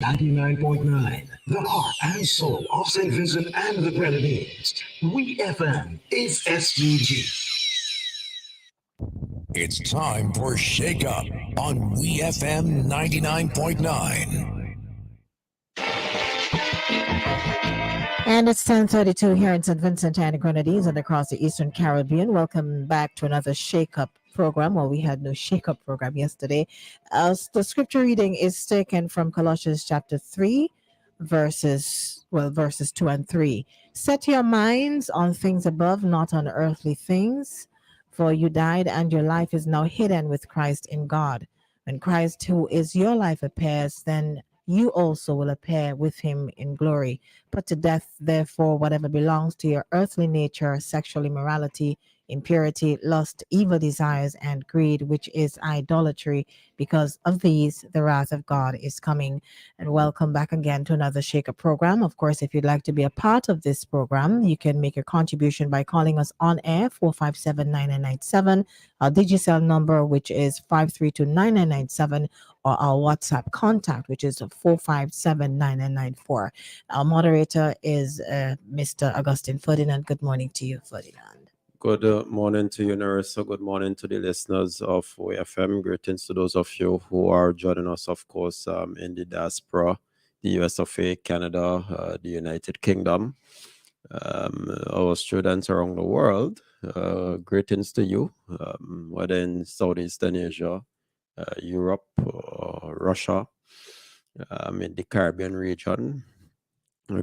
99.9, the heart and soul of St. Vincent and the Grenadines. WEFM is SGG. It's time for Shakeup on WEFM 99.9. And it's 10:32 here in St. Vincent and the Grenadines and across the Eastern Caribbean. Welcome back to another Shake-Up program. Well, we had no Shake-Up program yesterday. The scripture reading is taken from Colossians chapter 3, verses 2 and 3. Set your minds on things above, not on earthly things, for you died and your life is now hidden with Christ in God. When Christ, who is your life, appears, then you also will appear with him in glory. Put to death, therefore, whatever belongs to your earthly nature: sexual immorality, impurity, lust, evil desires, and greed, which is idolatry. Because of these, the wrath of God is coming. And welcome back again to another Shaker program. Of course, if you'd like to be a part of this program, you can make a contribution by calling us on air, 457-9997, our Digicel number, which is 532-9997, or our WhatsApp contact, which is 457-9994. Our moderator is Mr. Augustine Ferdinand. Good morning to you, Ferdinand. Good morning to you, Narissa. Good morning to the listeners of WEFM. Greetings to those of you who are joining us, of course, in the diaspora, the US of A, Canada, the United Kingdom, our students around the world. Greetings to you, whether in Southeastern Asia, Europe, Russia, in the Caribbean region.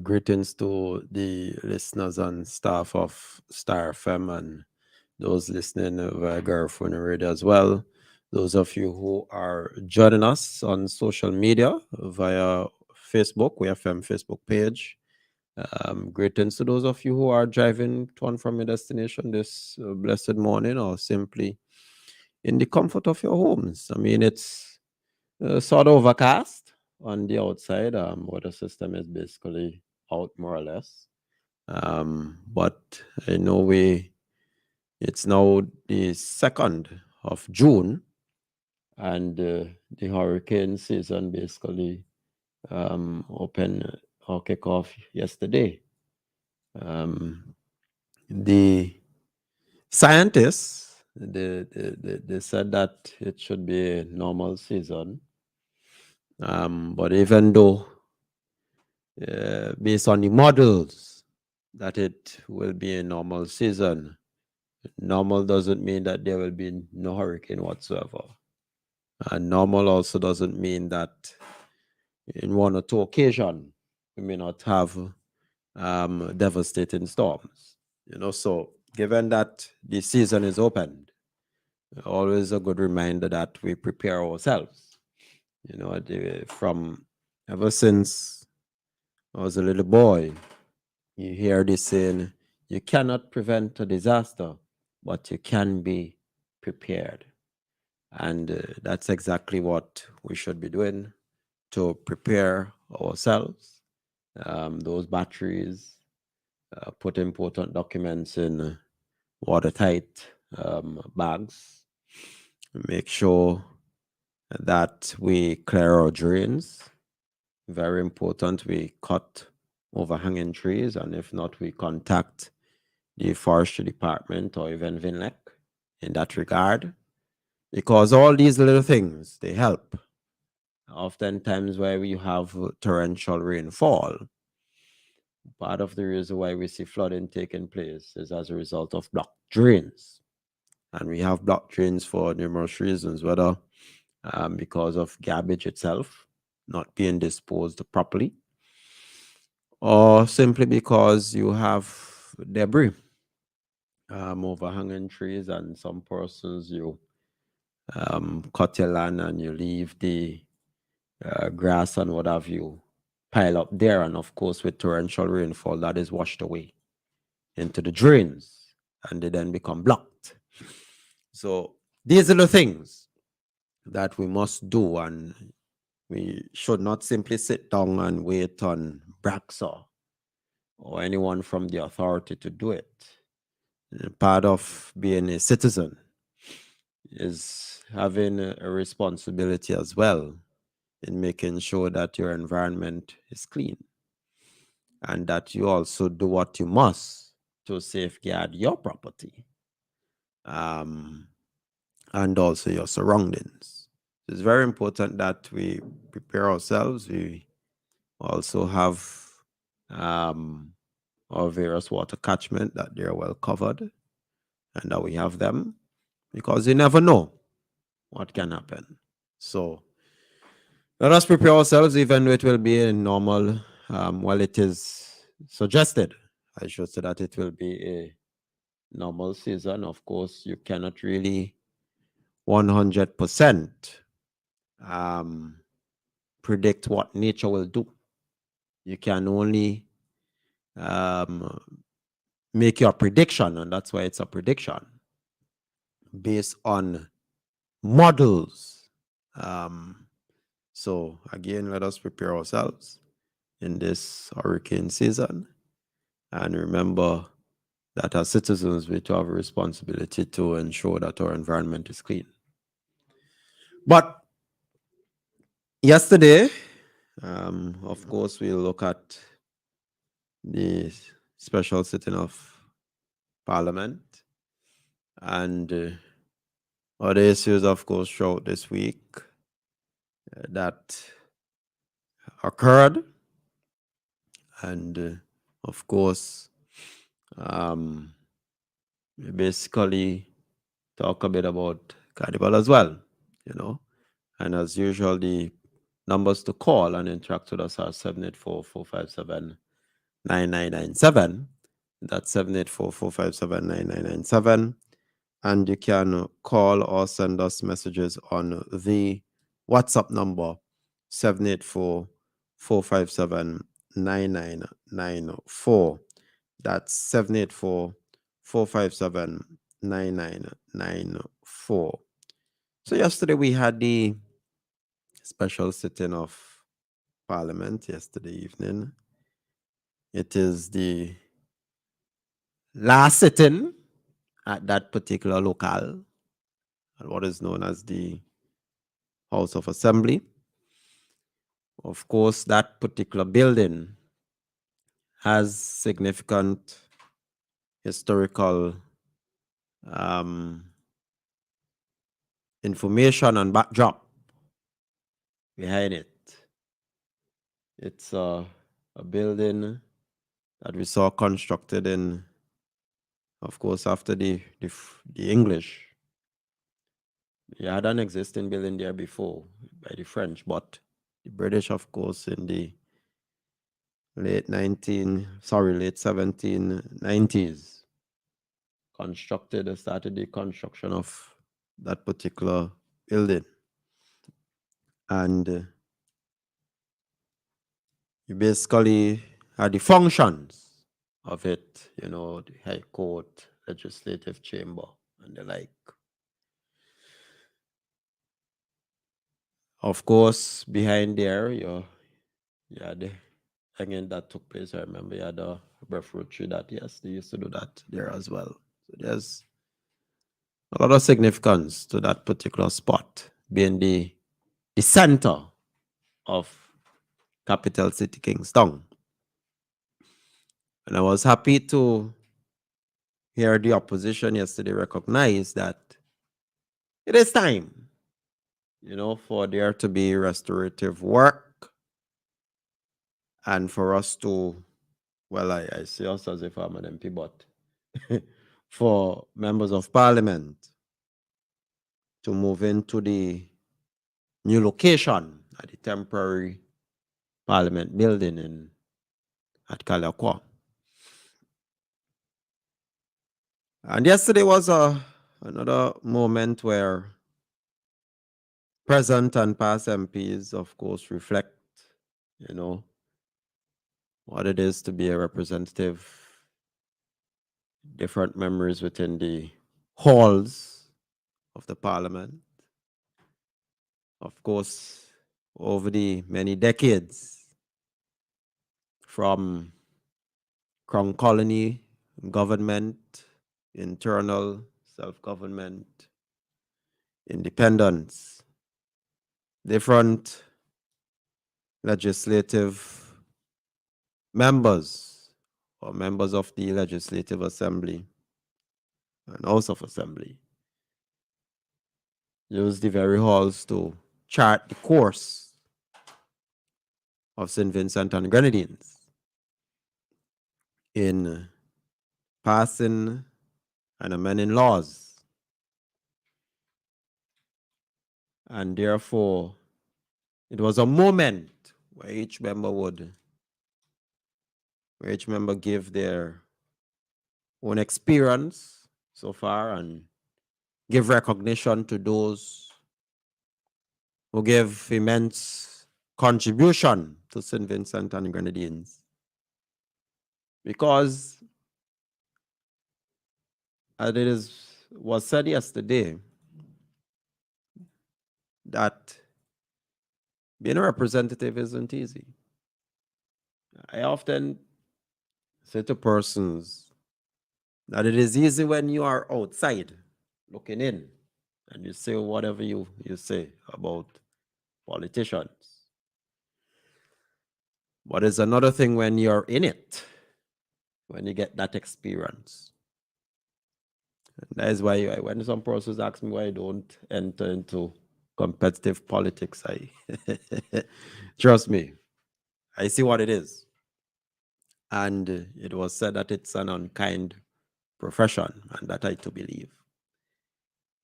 Greetings to the listeners and staff of Star FM and those listening via Garifuna Radio as well. Those of you who are joining us on social media via Facebook, WEFM Facebook page. Greetings to those of you who are driving to and from your destination this blessed morning, or simply in the comfort of your homes. I mean, it's sort of overcast on the outside. Weather system is basically out more or less. But I know it's now the 2nd of June, and the hurricane season basically opened or kick off yesterday. The scientists, they said that it should be a normal season. But even though, based on the models, that it will be a normal season, normal doesn't mean that there will be no hurricane whatsoever. And normal also doesn't mean that in one or two occasions we may not have devastating storms. So given that the season is opened, always a good reminder that we prepare ourselves. From ever since I was a little boy, you hear this saying, you cannot prevent a disaster, but you can be prepared. And that's exactly what we should be doing to prepare ourselves. Those batteries, put important documents in watertight bags. Make sure that we clear our drains. Very important, we cut overhanging trees, and if not, we contact the forestry department or even VINLEC in that regard, because all these little things, they help. Oftentimes where we have torrential rainfall, part of the reason why we see flooding taking place is as a result of blocked drains. And we have blocked drains for numerous reasons, whether because of garbage itself not being disposed properly, or simply because you have debris, overhanging trees, and some persons, you cut your land and you leave the grass and what have you pile up there, and of course with torrential rainfall that is washed away into the drains and they then become blocked. So these are the things that we must do, and we should not simply sit down and wait on Braxa or anyone from the authority to do it. Part of being a citizen is having a responsibility as well in making sure that your environment is clean and that you also do what you must to safeguard your property and also your surroundings. It's very important that we prepare ourselves. We also have our various water catchment that they're well covered and that we have them, because you never know what can happen. So let us prepare ourselves, even though it will be a normal, well, it is suggested, I should say, that it will be a normal season. Of course, you cannot really 100% predict what nature will do. You can only make your prediction, and that's why it's a prediction based on models. So again, let us prepare ourselves in this hurricane season, and remember that as citizens, we have a responsibility to ensure that our environment is clean. But yesterday, of course, we'll look at the special sitting of Parliament and other issues, of course, throughout this week that occurred. And of course, we basically talk a bit about Carnival as well, you know. And as usual, the numbers to call and interact with us are 784-457-9997. That's 784-457-9997. And you can call or send us messages on the WhatsApp number 784-457-9994. That's 784-457-9994. So yesterday we had the special sitting of Parliament yesterday evening. It is the last sitting at that particular locale, at what is known as the House of Assembly. Of course, that particular building has significant historical information and backdrop behind it. It's a building that we saw constructed in, of course, after the English. You had an existing building there before by the French, but the British, of course, in the late 1790s, started the construction of that particular building. And you basically had the functions of it, you know, the High Court, Legislative Chamber, and the like. Of course, behind there, you had the hanging that took place. I remember you had a referee that, yes, they used to do that there as well. So there's a lot of significance to that particular spot being the center of capital city Kingston. And I was happy to hear the opposition yesterday recognize that it is time, you know, for there to be restorative work and for us to, well, I see us as if I'm an MP, but for members of parliament to move into the new location at the temporary parliament building at Kalakwa. And yesterday was another moment where present and past MPs, of course, reflect, you know, what it is to be a representative, different memories within the halls of the parliament. Of course, over the many decades, from Crown Colony government, internal self-government, independence, different legislative members or members of the Legislative Assembly and House of Assembly use the very halls to chart the course of St. Vincent and Grenadines in passing and amending laws. And therefore, it was a moment where each member give their own experience so far and give recognition to those who give immense contribution to St. Vincent and Grenadines. Because, as it was said yesterday, that being a representative isn't easy. I often say to persons that it is easy when you are outside looking in and you say whatever you say about politicians. But it's another thing when you're in it, when you get that experience. And that is why when some persons ask me why I don't enter into competitive politics, I trust me, I see what it is. And it was said that it's an unkind profession, and that I to believe.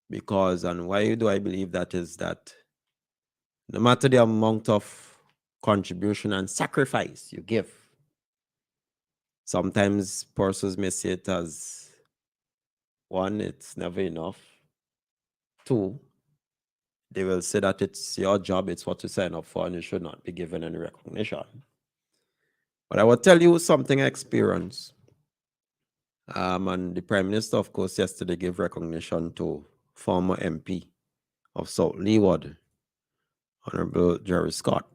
Because, and why do I believe that is that no matter the amount of contribution and sacrifice you give, sometimes persons may see it as, one, it's never enough. Two, they will say that it's your job, it's what you sign up for, and you should not be given any recognition. But I will tell you something I experienced. And the Prime Minister, of course, yesterday gave recognition to former MP of South Leeward, Honorable Jerry Scott.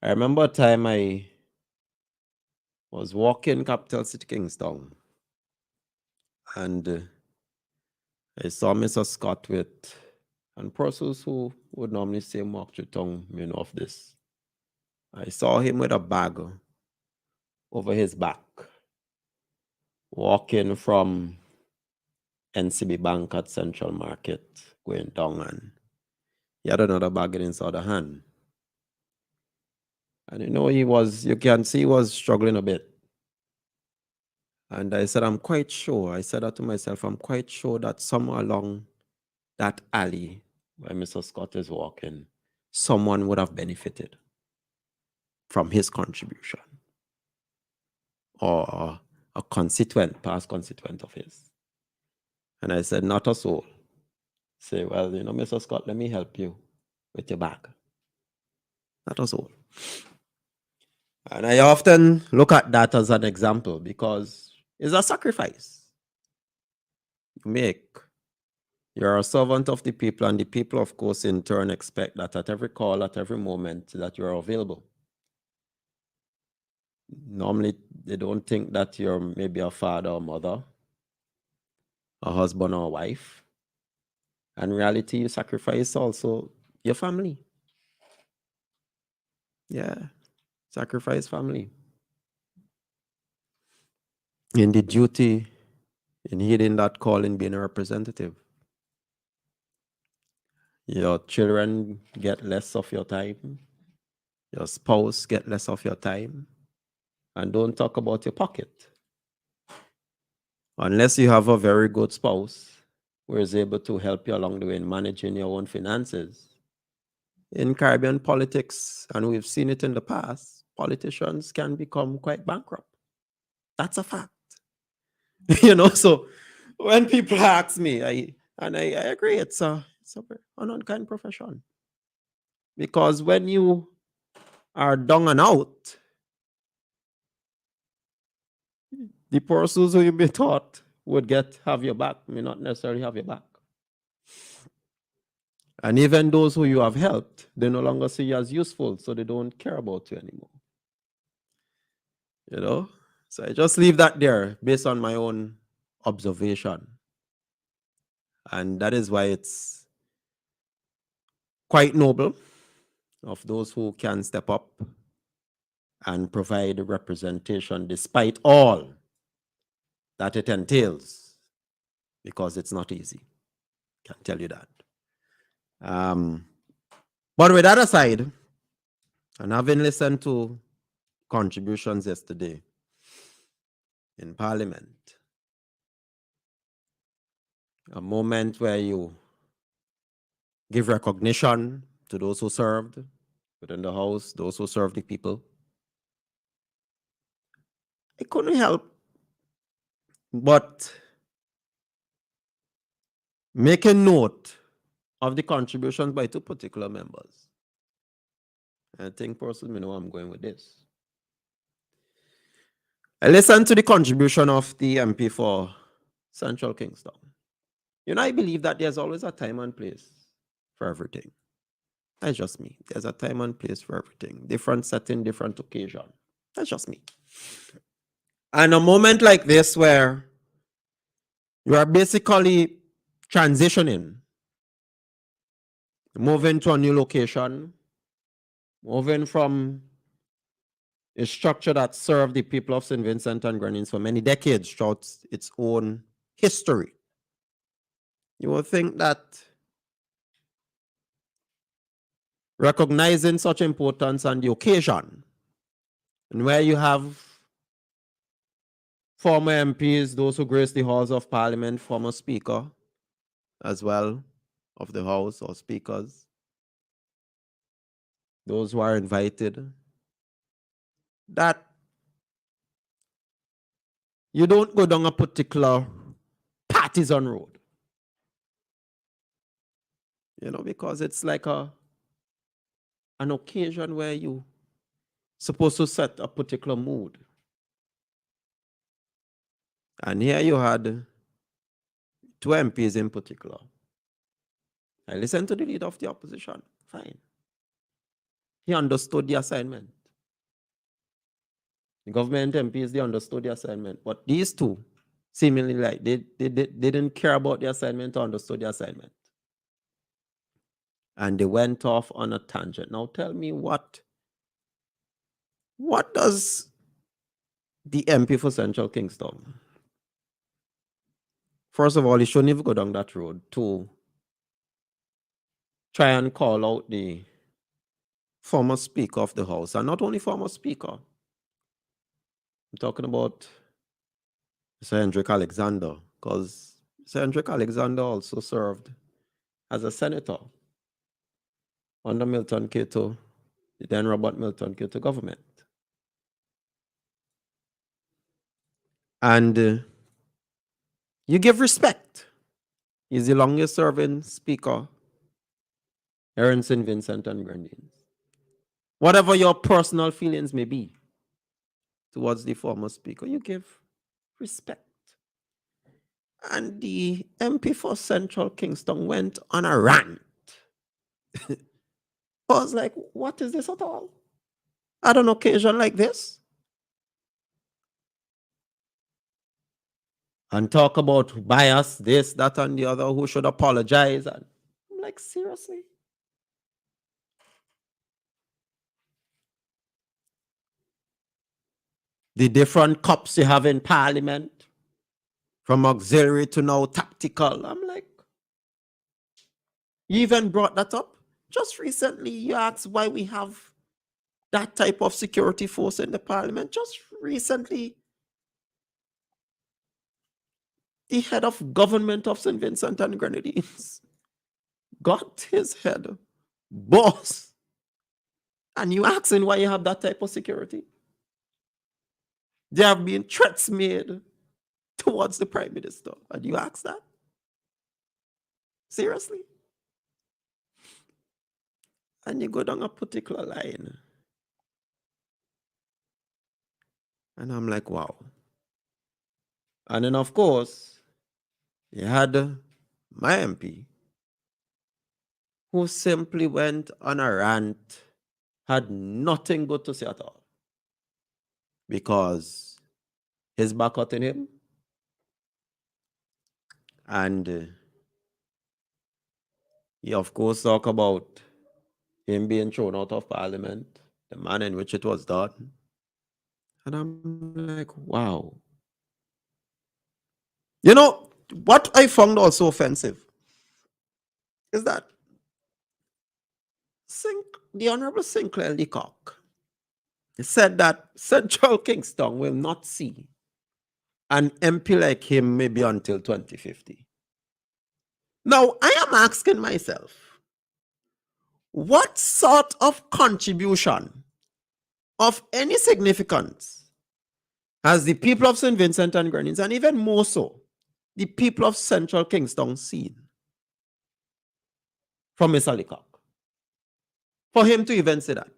I remember a time I was walking Capital City Kingstown, and I saw Mr. Scott with, and persons who would normally say walk through tongue, you know of this. I saw him with a bag over his back, walking from NCB Bank at Central Market, going down, and he had another bag in his other hand. And you can see he was struggling a bit. And I said, I'm quite sure, I said that to myself, I'm quite sure that somewhere along that alley where Mr. Scott is walking, someone would have benefited from his contribution, or a past constituent of his. And I said, not a soul. Say, well, Mr. Scott, let me help you with your bag. Not a soul. And I often look at that as an example because it's a sacrifice you make. You're a servant of the people, and the people, of course, in turn expect that at every call, at every moment, that you're available. Normally, they don't think that you're maybe a father or mother, a husband or a wife. And in reality, you sacrifice also your family. Yeah, sacrifice family. In the duty, in heeding that call, in being a representative. Your children get less of your time. Your spouse get less of your time. And don't talk about your pocket. Unless you have a very good spouse who is able to help you along the way in managing your own finances. In Caribbean politics, and we've seen it in the past, politicians can become quite bankrupt. That's a fact. So when people ask me, I agree, it's an unkind profession. Because when you are down and out, the persons who you be thought would have your back may not necessarily have your back. And even those who you have helped, they no longer see you as useful, so they don't care about you anymore. So I just leave that there based on my own observation. And that is why it's quite noble of those who can step up and provide representation despite all that it entails, because it's not easy. I can tell you that. But with that aside, and having listened to contributions yesterday in Parliament, a moment where you give recognition to those who served within the House, those who served the people, I couldn't help but make a note of the contributions by two particular members. I think personally, know I'm going with this. I listened to the contribution of the MP for Central Kingston. I believe that there's always a time and place for everything. That's just me. There's a time and place for everything. Different setting, different occasion. That's just me. And a moment like this where you are basically transitioning, moving to a new location, moving from a structure that served the people of St. Vincent and Grenadines for many decades throughout its own history. You would think that recognizing such importance on the occasion, and where you have former MPs, those who grace the halls of Parliament, former Speaker as well of the House or Speakers, those who are invited, that you don't go down a particular partisan road. Because it's like an occasion where you supposed to set a particular mood. And here you had two MPs in particular. I listened to the leader of the opposition. Fine. He understood the assignment. The government MPs, they understood the assignment. But these two, seemingly like, they didn't care about the assignment or understood the assignment. And they went off on a tangent. Now tell me what does the MP for Central Kingston? First of all, he shouldn't even go down that road to try and call out the former Speaker of the House. And not only former Speaker. I'm talking about Sir Hendrik Alexander, because Sir Hendrik Alexander also served as a senator under Milton Cato, the then Robert Milton Cato government. And you give respect. He's the longest serving speaker here in St. Vincent and Grenadines. Whatever your personal feelings may be towards the former speaker, you give respect. And the MP for Central Kingston went on a rant. I was like, what is this at all? At an occasion like this? And talk about bias, this, that, and the other, who should apologize. And I'm like, seriously? The different cups you have in Parliament, from auxiliary to now tactical. I'm like, you even brought that up? Just recently, you asked why we have that type of security force in the Parliament. Just recently, the head of government of St. Vincent and Grenadines got his head boss. And you asking why you have that type of security? There have been threats made towards the Prime Minister. And you ask that? Seriously? And you go down a particular line. And I'm like, wow. And then, of course, you had my MP, who simply went on a rant, had nothing good to say at all. Because his back cutting him. And he, of course, talk about him being thrown out of parliament, the manner in which it was done. And I'm like, wow. You know, what I found also offensive is that the Honorable Sinclair Leacock said that Central Kingston will not see an MP like him maybe until 2050. Now, I am asking myself, what sort of contribution of any significance has the people of St. Vincent and Grenadines, and even more so, the people of Central Kingston seen from Mr. Leacock for him to even say that?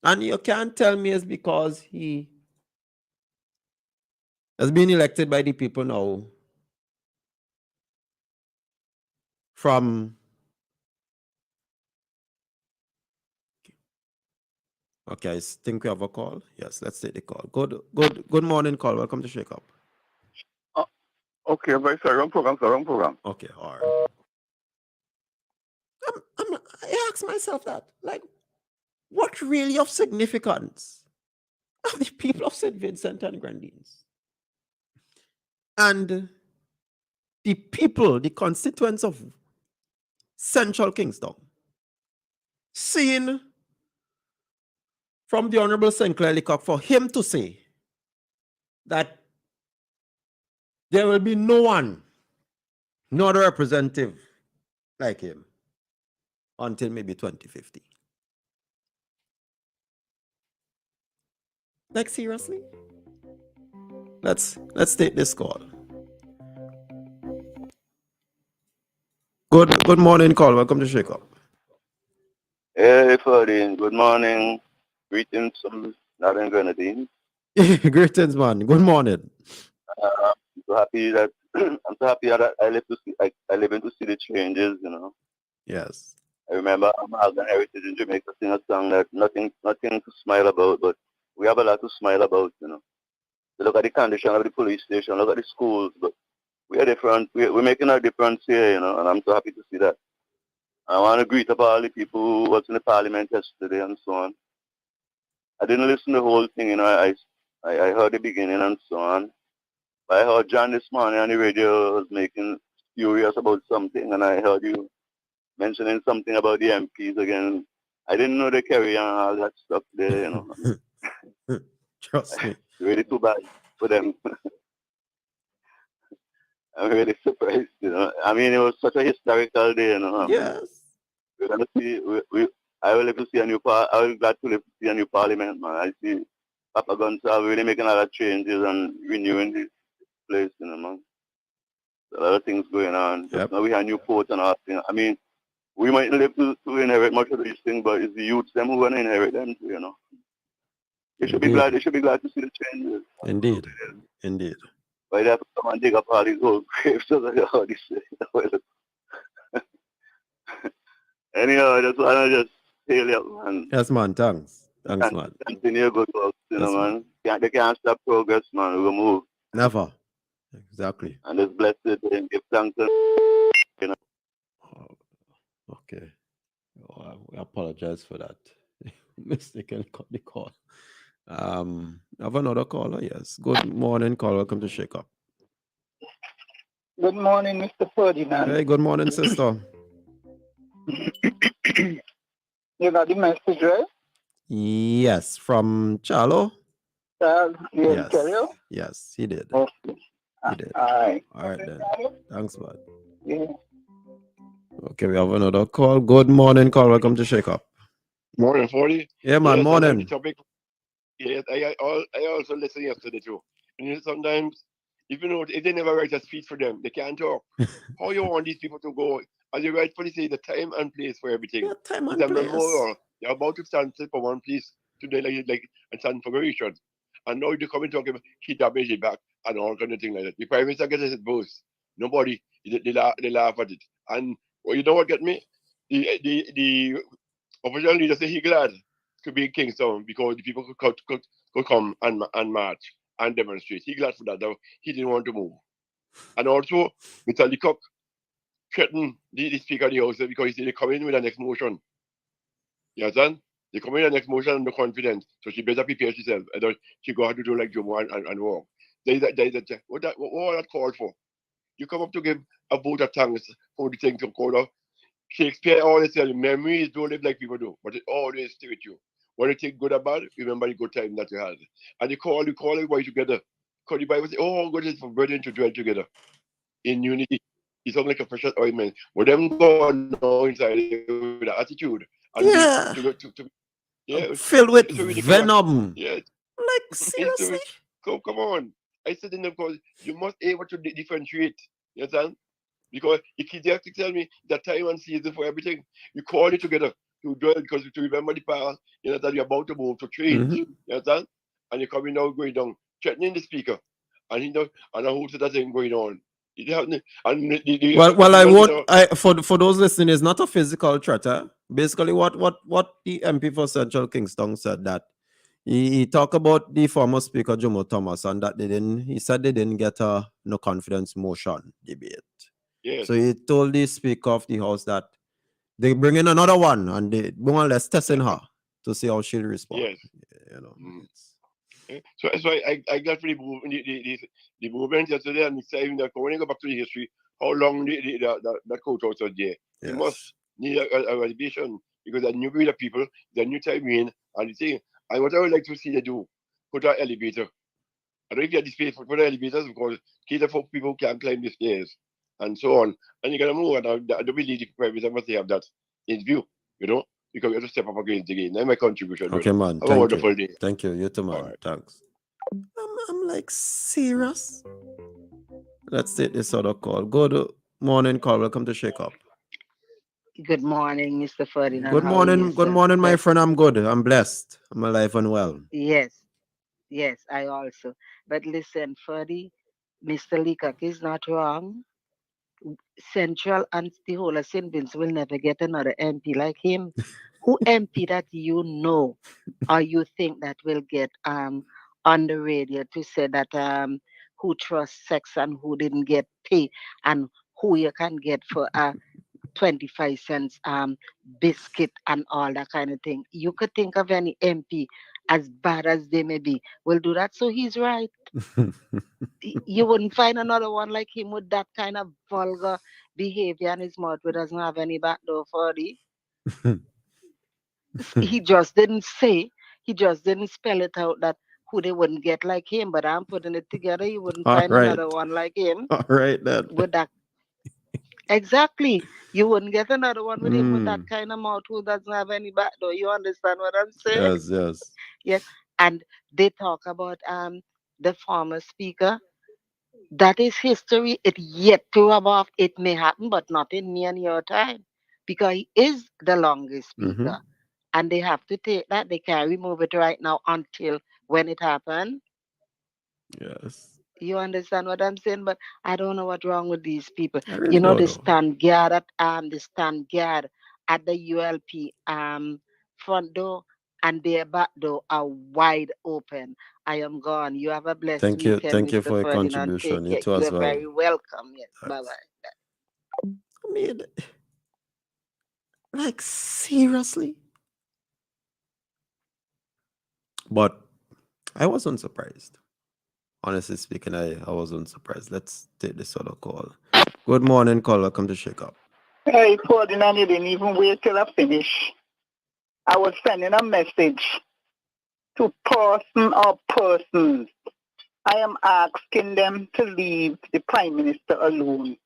And you can't tell me it's because he has been elected by the people now from... Okay, I think we have a call. Yes, let's take the call. Good morning, call. Welcome to Shakeup. Okay, but it's a wrong program. Okay, all right. I ask myself that, like, what really of significance are the people of St. Vincent and Grenadines and the people, the constituents of Central Kingston, seen from the Honorable Sinclair Leacock for him to say that there will be no one, no other representative like him until maybe 2050? Like, seriously? Let's take this call. Good morning, call. Welcome to Shakeup. Hey, Ferdinand, good morning. Greetings from Northern Grenadines. Greetings, man. Good morning. I'm so happy that I live to see the changes. You know. Yes. I remember American Heritage in Jamaica sing a song that nothing to smile about, but we have a lot to smile about. You know. You look at the condition of the police station, look at the schools, but we are different. We're making a difference here, you know, and I'm so happy to see that. I want to greet up all the people who was in the parliament yesterday and so on. I didn't listen to the whole thing, you know. I heard the beginning and so on. But I heard John this morning on the radio was making furious about something, and I heard you mentioning something about the MPs again. I didn't know they carry on all that stuff there, you know. Trust me. It's really too bad for them. I'm really surprised, you know. I mean, it was such a historical day, you know. Yes. We're gonna see. I will live to see a new I will glad to live to see a new parliament, man. I see Papa Guns are really making a lot of changes and renewing this place, you know, man. A lot of things going on. Yep. Now we have new port and all things. I mean, we might live to inherit much of these things, but it's the youths them who gonna inherit them too, you know. They should be glad. They should be glad to see the changes. Indeed. But they have to come and dig up all these old graves, so that how they say. Anyhow, I just wanna just hail you, man. Yes, man. Thanks, man. Continue good work, you know, Yes, man. They can't stop progress, man. We'll move. Never. Exactly. And just bless it and give thanks. You know. Okay. We apologize for that. Mistaken the call. Have another caller? Yes. Good morning, call. Welcome to Shakeup. Good morning, Mr. Ferdinand. Hey, good morning, sister. You got the message, right? Yes, from Charlo. Yes. Yes, he did. Okay. He did. All right. All right then. Thanks, man. Yeah. Okay, we have another call. Good morning, call. Welcome to Shakeup. Morning, 40. Yeah, man. Yes, morning. The topic. Yes, I also listened yesterday too. And you know, sometimes, even though if they never write a speech for them, they can't talk. How you want these people to go? As you rightfully say, the time and place for everything. Yeah, time and It's a place. memorial. You're about to stand still for one place today, like and stand for variation. And now you come and talk about he damaged it back and all kind of thing like that. The prime minister gets his both. Nobody they laugh at it. And well, you know what get me? The official leader say he glad to be in Kingston because the people could come and march and demonstrate. He glad for that. Though he didn't want to move. And also, Mr. Leacock threaten the Speaker of the House because he said they come in with the next motion. You understand? They come in with the next motion under confidence, so she better prepare herself. And she go have to do like Jomo and walk. What that called for? You come up to give a vote of thanks for the thing to call up. Shakespeare always said, memories don't live like people do, but it always stay with you. When you think good or bad, remember the good time that you had. And you call everybody together. Because the Bible says, oh, God is for brethren to dwell together in unity. It's something like a precious ointment. With them going on inside with the attitude and Yeah. yeah, Filled with it's ridiculous. venom. Yeah, Like, seriously? come on. I said in them because you must be able to differentiate. You understand? Because Ecclesiastes tell me that time and season for everything. You call it together to dwell because to remember the past, you know, that you're about to move to change. Mhm. You understand? And you're coming down, going down, threatening the speaker. And he knows, and I hope that thing going on. It happened. And Well, I would. For those listening, it's not a physical threat. Basically, what the MP for Central Kingston said that he talked about the former Speaker Jomo Thomas and that he said they didn't get a no confidence motion debate. Yes. So he told the Speaker of the House that they bring in another one and they more or less testing her to see how she'll respond. Yes. You know. So I got the movement yesterday and saying that when you go back to the history, how long that courthouse was there. Yes. You must need a validation because a new breed of people, the new time in and the thing. And what I would like to see they do, put an elevator. I don't know if you have the space for the elevators because cater for people who can't climb the stairs and so on. And you gotta move and I don't believe the private must have that in view, you know, because you have to step up against the game. That's my contribution. Okay, man. Have a wonderful day. Thank you. You too, man. Right. Thanks. I'm like, serious? Let's take this other call. Good morning, call. Welcome to Shakeup. Good morning, Mr. Ferdinand. Good morning. Good morning, my friend. I'm good. I'm blessed. I'm alive and well. Yes, I also. But listen, Ferdy, Mr. Leacock is not wrong. Central and the whole of St. Vincent will never get another MP like him. Who MP that you know or you think that will get on the radio to say that who trusts sex and who didn't get pay and who you can get for 25 cents biscuit and all that kind of thing. You could think of any MP, as bad as they may be, will do that. So he's right. You wouldn't find another one like him with that kind of vulgar behavior and his mouth doesn't have any backdoor for it. He just didn't spell it out that who they wouldn't get like him, but I'm putting it together. You wouldn't find another one like him. All right, then. With that. Exactly. You wouldn't get another one with him with that kind of mouth who doesn't have any backdoor. You understand what I'm saying? Yes. And they talk about the former speaker. That is history. It yet to rub off. It may happen, but not in me and your time. Because he is the longest speaker. And they have to take that. They can't remove it right now until when it happens. Yes. You understand what I'm saying? But I don't know what's wrong with these people. You know, they stand guard at the ULP front door and their back door are wide open. I am gone. You have a blessed weekend. Thank you Mr. for your Ferdinand. contribution. You too as well. You're very welcome. Yes. Bye-bye. I mean, like, seriously? But I wasn't surprised. Honestly speaking, I wasn't surprised. Let's take this other call. Good morning, call. Welcome to Shakeup. Hey, Ferdinand, you didn't even wait till I finish. I was sending a message to person or persons. I am asking them to leave the Prime Minister alone.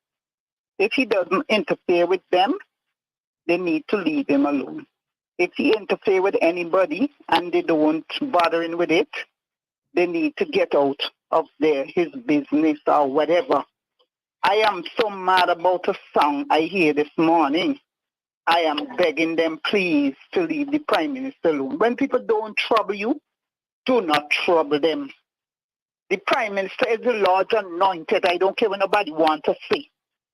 If he doesn't interfere with them, they need to leave him alone. If he interfere with anybody and they don't bothering with it, they need to get out of his business or whatever. I am so mad about a song I hear this morning. I am begging them, please, to leave the Prime Minister alone. When people don't trouble you, do not trouble them. The Prime Minister is the Lord's anointed. I don't care what nobody wants to say.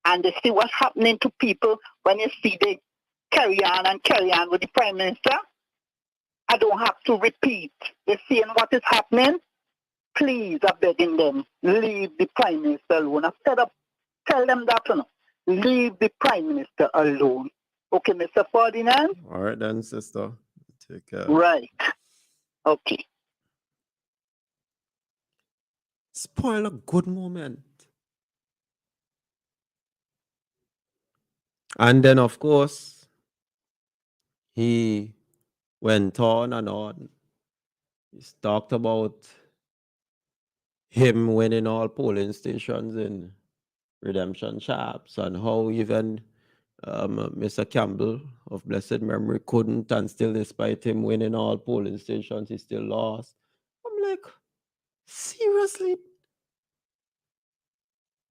And they see what's happening to people when you see they carry on with the Prime Minister. I don't have to repeat. They're seeing what is happening. Please, I'm begging them, leave the Prime Minister alone. I said up, tell them that, you know. leave the Prime Minister alone. Okay, Mr. Ferdinand? All right then, sister. Take care. Right. Okay. Spoil a good moment. And then, of course, he went on and on. He talked about him winning all polling stations in redemption shops and how even Mr. Campbell of blessed memory couldn't, and still, despite him winning all polling stations, he still lost. I'm like, seriously?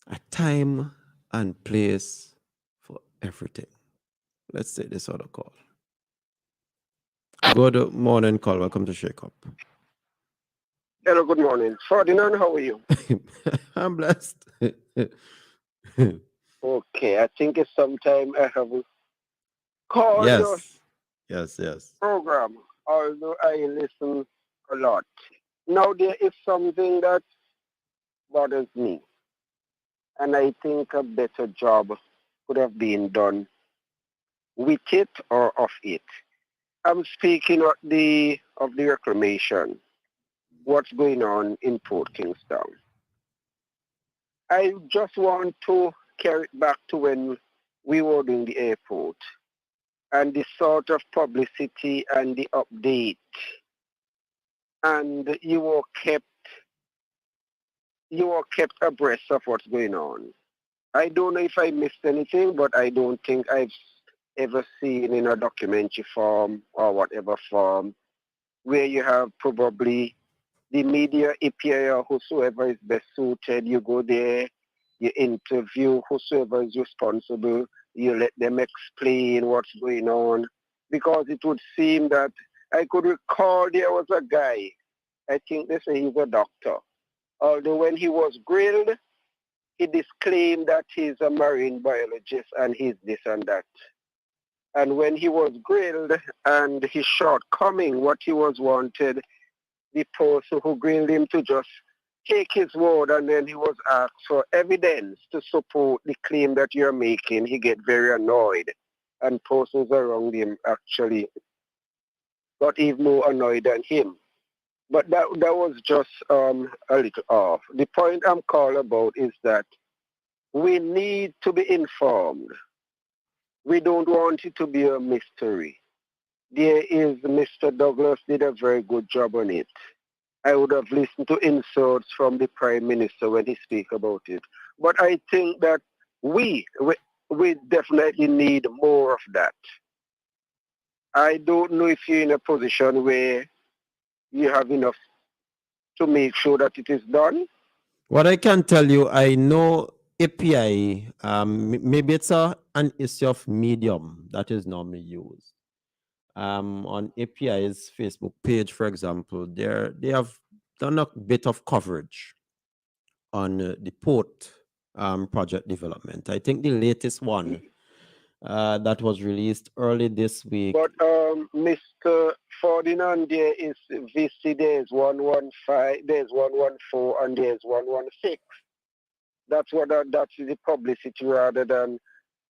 A time and place for everything. Let's take this other call. Good morning, call. Welcome to Shakeup. Hello, good morning. Ferdinand, how are you? I'm blessed. Okay, I think it's sometime I have called your Yes. program, although I listen a lot. Now, there is something that bothers me, and I think a better job could have been done with it or of it. I'm speaking of the reclamation, what's going on in Port Kingston. I just want to carry it back to when we were doing the airport and the sort of publicity and the update. And you were kept abreast of what's going on. I don't know if I missed anything, but I don't think I've ever seen in a documentary form or whatever form where you have probably the media API or whosoever is best suited. You go there, you interview whosoever is responsible, you let them explain what's going on. Because it would seem that I could recall there was a guy, I think they say he's a doctor. Although when he was grilled, he disclaimed that he's a marine biologist and he's this and that. And when he was grilled and his shortcoming, what he was wanted, the person who grilled him to just take his word, and then he was asked for evidence to support the claim that you're making. He get very annoyed, and persons around him actually got even more annoyed than him. But that was just a little off. The point I'm calling about is that we need to be informed. We don't want it to be a mystery. There is Mr. Douglas did a very good job on it. I would have listened to insults from the Prime Minister when he speak about it. But I think that we definitely need more of that. I don't know if you're in a position where you have enough to make sure that it is done. What I can tell you, I know API, maybe it's an issue of medium that is normally used. On API's Facebook page, for example, they have done a bit of coverage on the port project development. I think the latest one that was released early this week. But Mr. Ferdinand, there is VC, there's 115, there's 114, and there's 116. That's the publicity rather than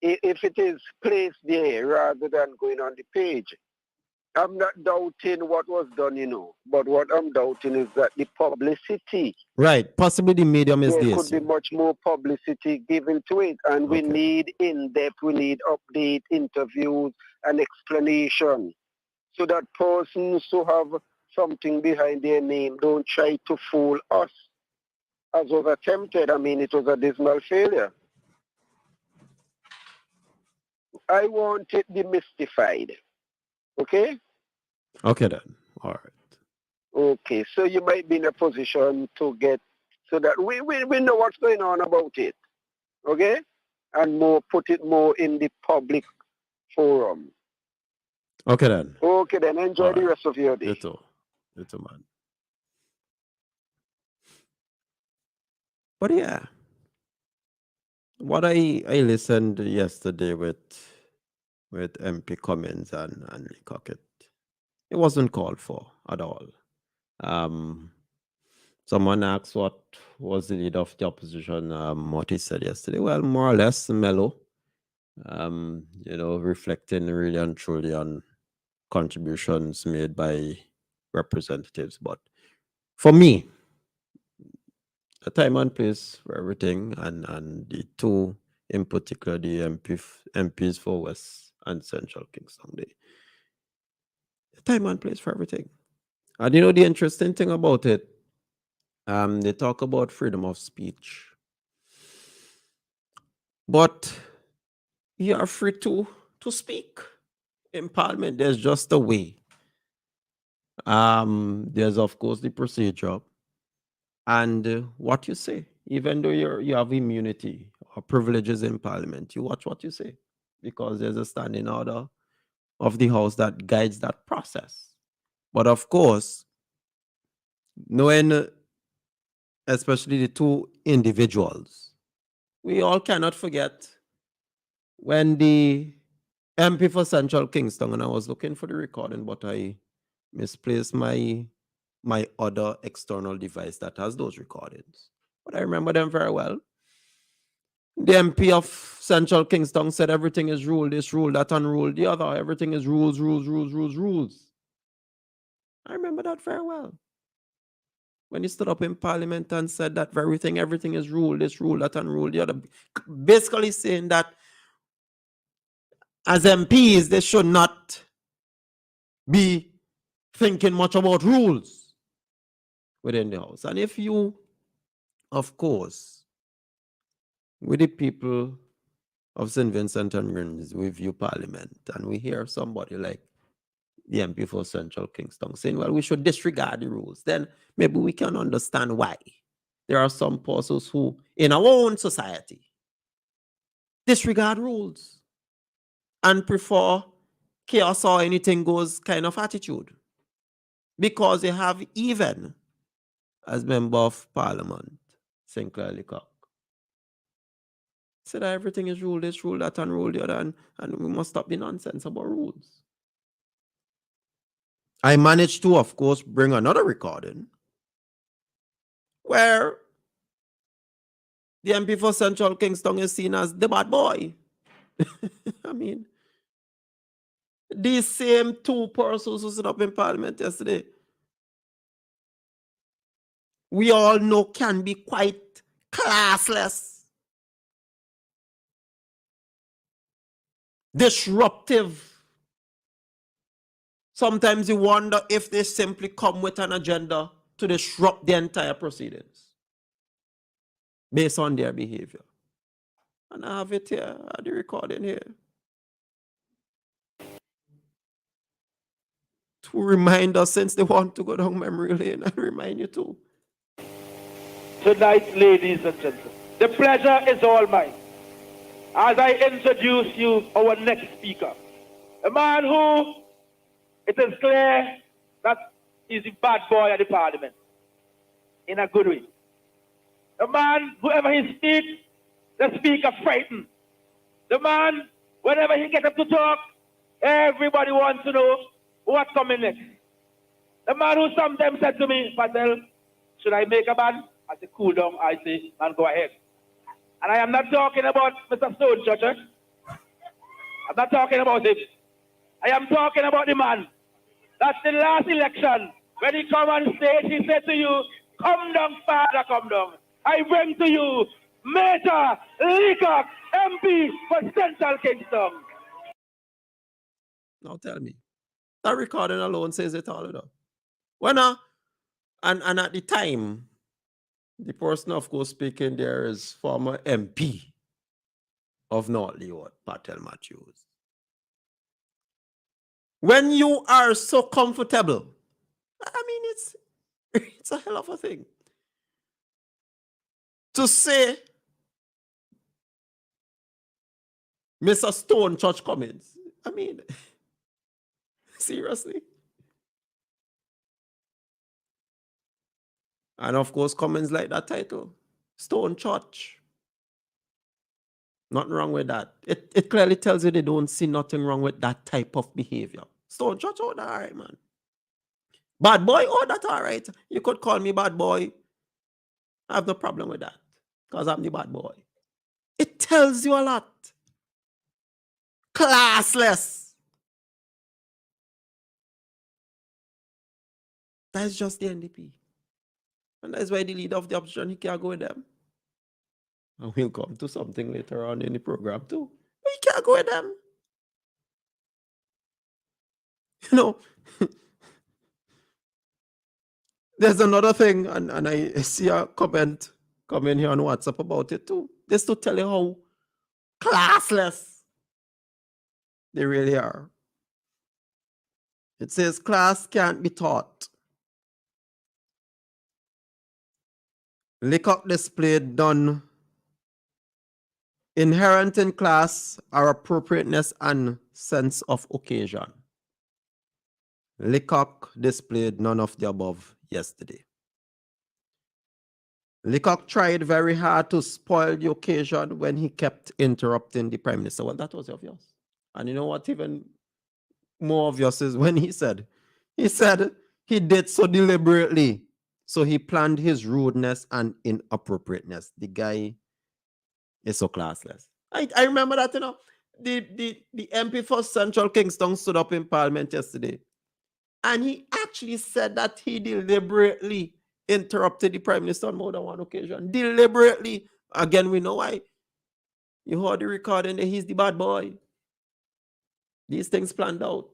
if it is placed there rather than going on the page. I'm not doubting what was done, but what I'm doubting is that the publicity. Right, possibly the medium is there this. Could be much more publicity given to it, and we need in-depth, we need update, interviews, and explanation, so that persons who have something behind their name don't try to fool us, as was attempted. I mean, it was a dismal failure. I want it demystified. Okay? Okay then. All right. Okay, so you might be in a position to get, so that we know what's going on about it. Okay? And put it more in the public forum. Okay then. Okay then, enjoy the rest of your day. Little man. But yeah, what I listened yesterday with MP Cummins and Lee Cockett, it wasn't called for at all. Someone asked what was the leader of the opposition, what he said yesterday. Well, more or less mellow. reflecting really and truly on contributions made by representatives. But for me, a time and place for everything, and the two in particular, the MPs for West and Central Kingston, a time and place for everything. And the interesting thing about it, they talk about freedom of speech, but you are free to speak in Parliament. There's just a way. There's of course the procedure and what you say. Even though you have immunity or privileges in Parliament, you watch what you say, because there's a standing order of the House that guides that process. But of course, knowing especially the two individuals, we all cannot forget when the MP for Central Kingston, and I was looking for the recording, but I misplaced my other external device that has those recordings. But I remember them very well. The MP of Central Kingston said everything is rule this, rule that, and rule the other. Everything is rules, rules, rules, rules, rules. I remember that very well. When he stood up in Parliament and said that everything is rule this, rule that, and rule the other. Basically saying that as MPs, they should not be thinking much about rules within the House. And if you, of course, with the people of St. Vincent and Grenadines, we view Parliament, and we hear somebody like the MP for Central Kingston saying, well, we should disregard the rules, then maybe we can understand why there are some persons who, in our own society, disregard rules and prefer chaos or anything goes kind of attitude, because they have, even as Member of Parliament, Sinclair Leacock, said that everything is rule this, rule that, and rule the other, and we must stop the nonsense about rules. I managed to, of course, bring another recording where the MP for Central Kingston is seen as the bad boy. I mean, these same two persons who stood up in Parliament yesterday, we all know can be quite classless, disruptive. Sometimes you wonder if they simply come with an agenda to disrupt the entire proceedings based on their behavior. And I have it here, I have the recording here, to remind us, since they want to go down memory lane, and remind you too. Tonight, ladies and gentlemen, the pleasure is all mine as I introduce you our next speaker, a man who, it is clear that he's the bad boy of the Parliament, in a good way. A man, whoever he speaks, the speaker frightened. The man, whenever he gets up to talk, everybody wants to know what's coming next. The man who sometimes said to me, Patel, should I make a ban? I say, cool down. I say, man, go ahead. And I am not talking about Mr. Stone Church. I'm not talking about him. I am talking about the man. That's the last election. When he come on stage, he said to you, come down, father, come down. I bring to you Major Leacock, MP for Central Kingston. Now tell me, that recording alone says it all, though. When and at the time, the person, of course, speaking there is former MP of North Leeward, Patel Matthews. When you are so comfortable, I mean, it's a hell of a thing to say Mr. Stone Church Cummins. I mean, seriously. And of course, Cummins like that title, Stone Church. Nothing wrong with that. It clearly tells you they don't see nothing wrong with that type of behavior. Stone Church, oh, that all right, man. Bad boy, oh, that's all right. You could call me bad boy. I have no problem with that, because I'm the bad boy. It tells you a lot. Classless. That's just the NDP. And that's why the leader of the opposition, he can't go with them. And we'll come to something later on in the program too. But he can't go with them. You know, there's another thing, and I see a comment coming here on WhatsApp about it too. Just to tell you how classless they really are. It says class can't be taught. Leacock displayed done inherent in class are appropriateness and sense of occasion. Leacock displayed none of the above yesterday. Leacock tried very hard to spoil the occasion when he kept interrupting the Prime Minister. Well, that was obvious. And you know what even more obvious is when he said he did so deliberately. So he planned his rudeness and inappropriateness. The guy is so classless. I remember that, you know, the MP for Central Kingston stood up in Parliament yesterday. And he actually said that he deliberately interrupted the Prime Minister on more than one occasion. Deliberately. Again, we know why. You heard the recording that he's the bad boy. These things planned out.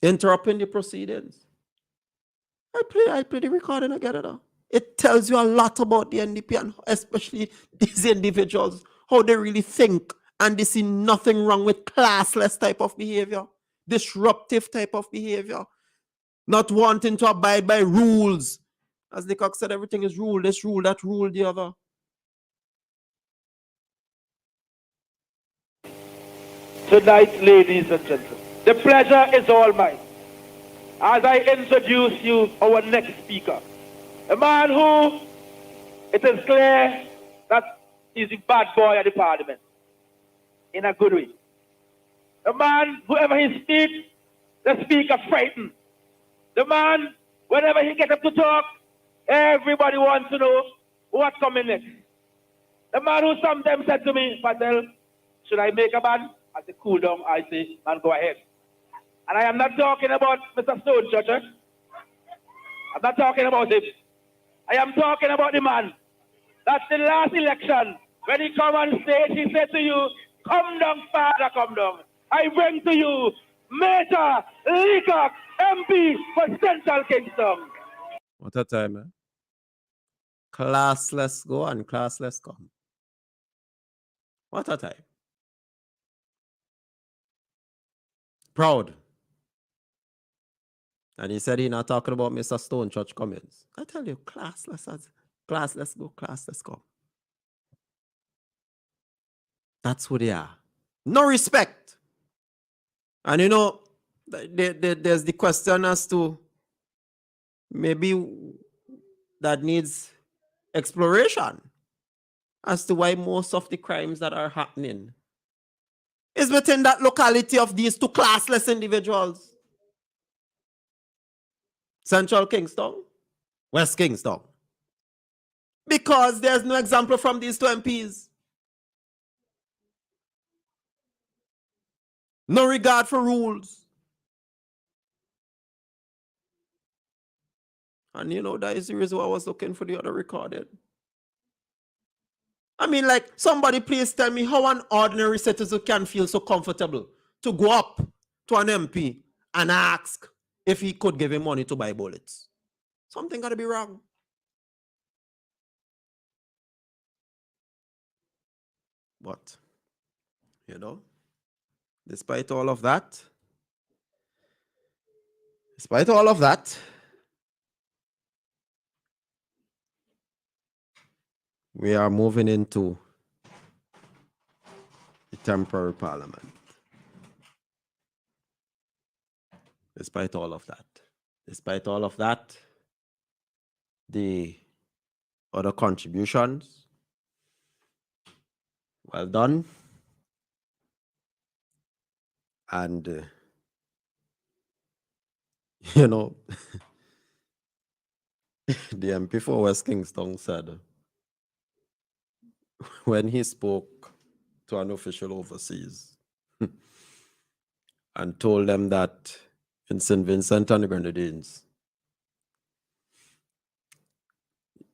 Interrupting the proceedings. I play the recording again. It tells you a lot about the NDP and especially these individuals, how they really think. And they see nothing wrong with classless type of behavior, disruptive type of behavior, not wanting to abide by rules. As the cock said, everything is rule, this rule, that rule, the other. Tonight, ladies and gentlemen, the pleasure is all mine as I introduce you our next speaker, a man who it is clear that he's the bad boy of the parliament in a good way. A man, whoever he speaks, the speaker frightened. The man, whenever he gets up to talk, everybody wants to know what's coming next. The man who sometimes said to me, Patel, should I make a ban? I say, cool down. I say, man, go ahead. And I am not talking about Mr. Stone Church. I'm not talking about him. I am talking about the man. That's the last election. When he come on stage, he said to you, come down, father, come down. I bring to you Major Leacock, MP for Central Kingston. What a time, man. Classless go and classless come. What a time. Proud. And he said he's not talking about Mr. Stone Church Cummins. I tell you, classless go, classless come. That's who they are. No respect. And you know, there's the question as to maybe that needs exploration as to why most of the crimes that are happening is within that locality of these two classless individuals. Central Kingston, West Kingston. Because there's no example from these two MPs. No regard for rules. And you know, that is the reason why I was looking for the other recorded. I mean, like, somebody please tell me how an ordinary citizen can feel so comfortable to go up to an MP and ask if he could give him money to buy bullets. Something got to be wrong. But, you know, despite all of that, we are moving into the temporary parliament. Despite all of that, the other contributions, well done. And, you know, the MP for West Kingston said when he spoke to an official overseas and told them that in St. Vincent and the Grenadines,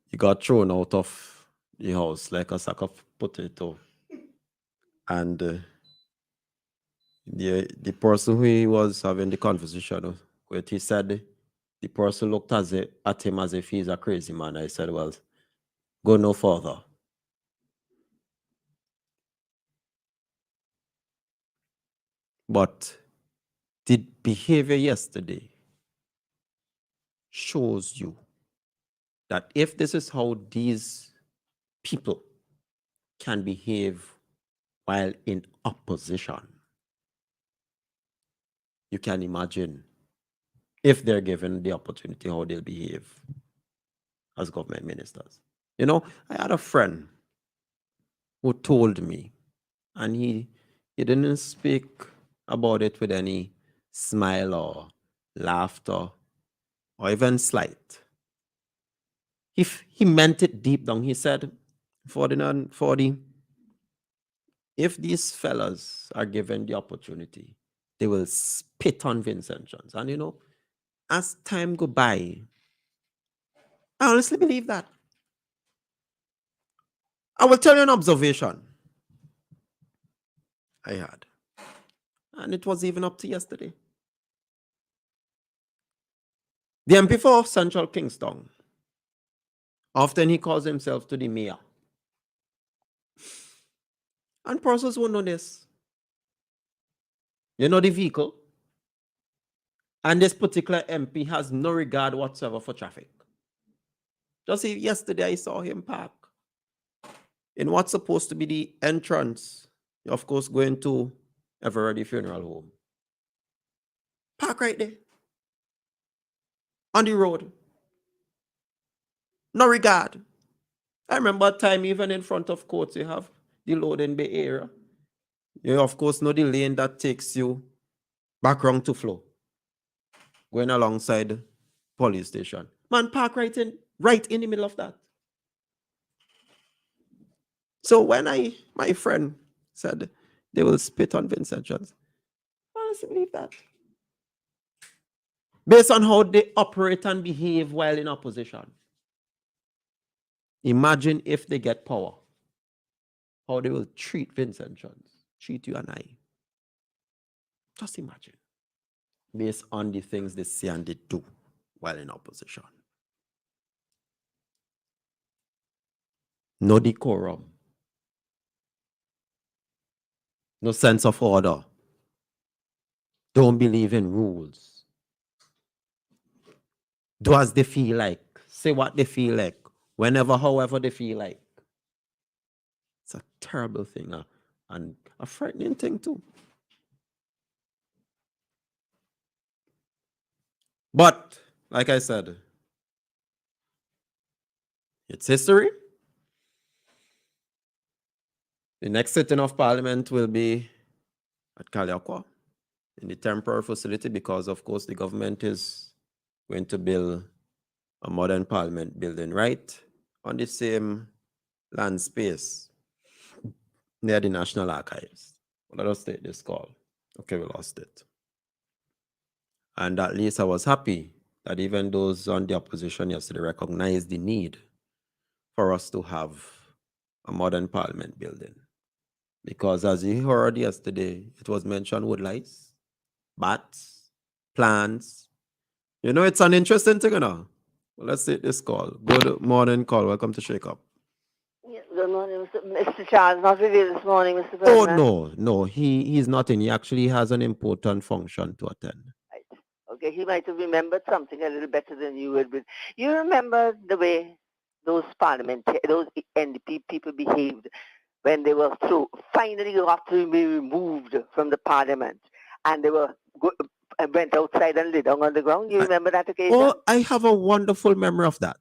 he got thrown out of the house like a sack of potato. And the person who he was having the conversation with, he said the person looked at him as if he's a crazy man. I said, well, go no further. But the behavior yesterday shows you that if this is how these people can behave while in opposition, you can imagine if they're given the opportunity how they'll behave as government ministers. You know, I had a friend who told me, and he didn't speak about it with any smile or laughter or even slight. If he meant it deep down, he said, 40, if these fellas are given the opportunity, they will spit on Vincent Jones. And you know, as time go by, I honestly believe that. I will tell you an observation I had. And it was even up to yesterday. The MP for Central Kingston, often he calls himself to the mayor. And persons won't know this. You know the vehicle? And this particular MP has no regard whatsoever for traffic. Just yesterday I saw him park in what's supposed to be the entrance, of course, going to Everready Funeral Home. Park right there. On the road. No regard. I remember a time even in front of courts, you have the loading bay area. You of course know the lane that takes you back round to flow. Going alongside police station. Man, park right in the middle of that. So when my friend said they will spit on Vincent Jones, I honestly believe that. Based on how they operate and behave while in opposition. Imagine if they get power, how they will treat Vincent Jones, treat you and I. Just imagine. Based on the things they say and they do while in opposition. No decorum. No sense of order. Don't believe in rules. Do as they feel like. Say what they feel like. Whenever, however they feel like. It's a terrible thing and a frightening thing too. But, like I said, it's history. The next sitting of Parliament will be at Kaliakwa in the temporary facility because, of course, the government is going to build a modern Parliament building right on the same land space near the National Archives. Let us take this call. Okay, we lost it. And at least I was happy that even those on the opposition yesterday recognized the need for us to have a modern Parliament building. Because as you heard yesterday, it was mentioned woodlice, bats, plants. You know, it's an interesting thing, you know. Well, let's take this call. Good morning, call. Welcome to Shakeup. Yes, good morning, Mr. Charles. Not with you this morning, Mr. Ferdinand. Oh, no, he's not in. He actually has an important function to attend. Right. Okay, he might have remembered something a little better than you would. But you remember the way those NDP people behaved when they were finally got to be removed from the Parliament, and they were went outside and lay down on the ground. You remember that occasion? Oh, I have a wonderful memory of that.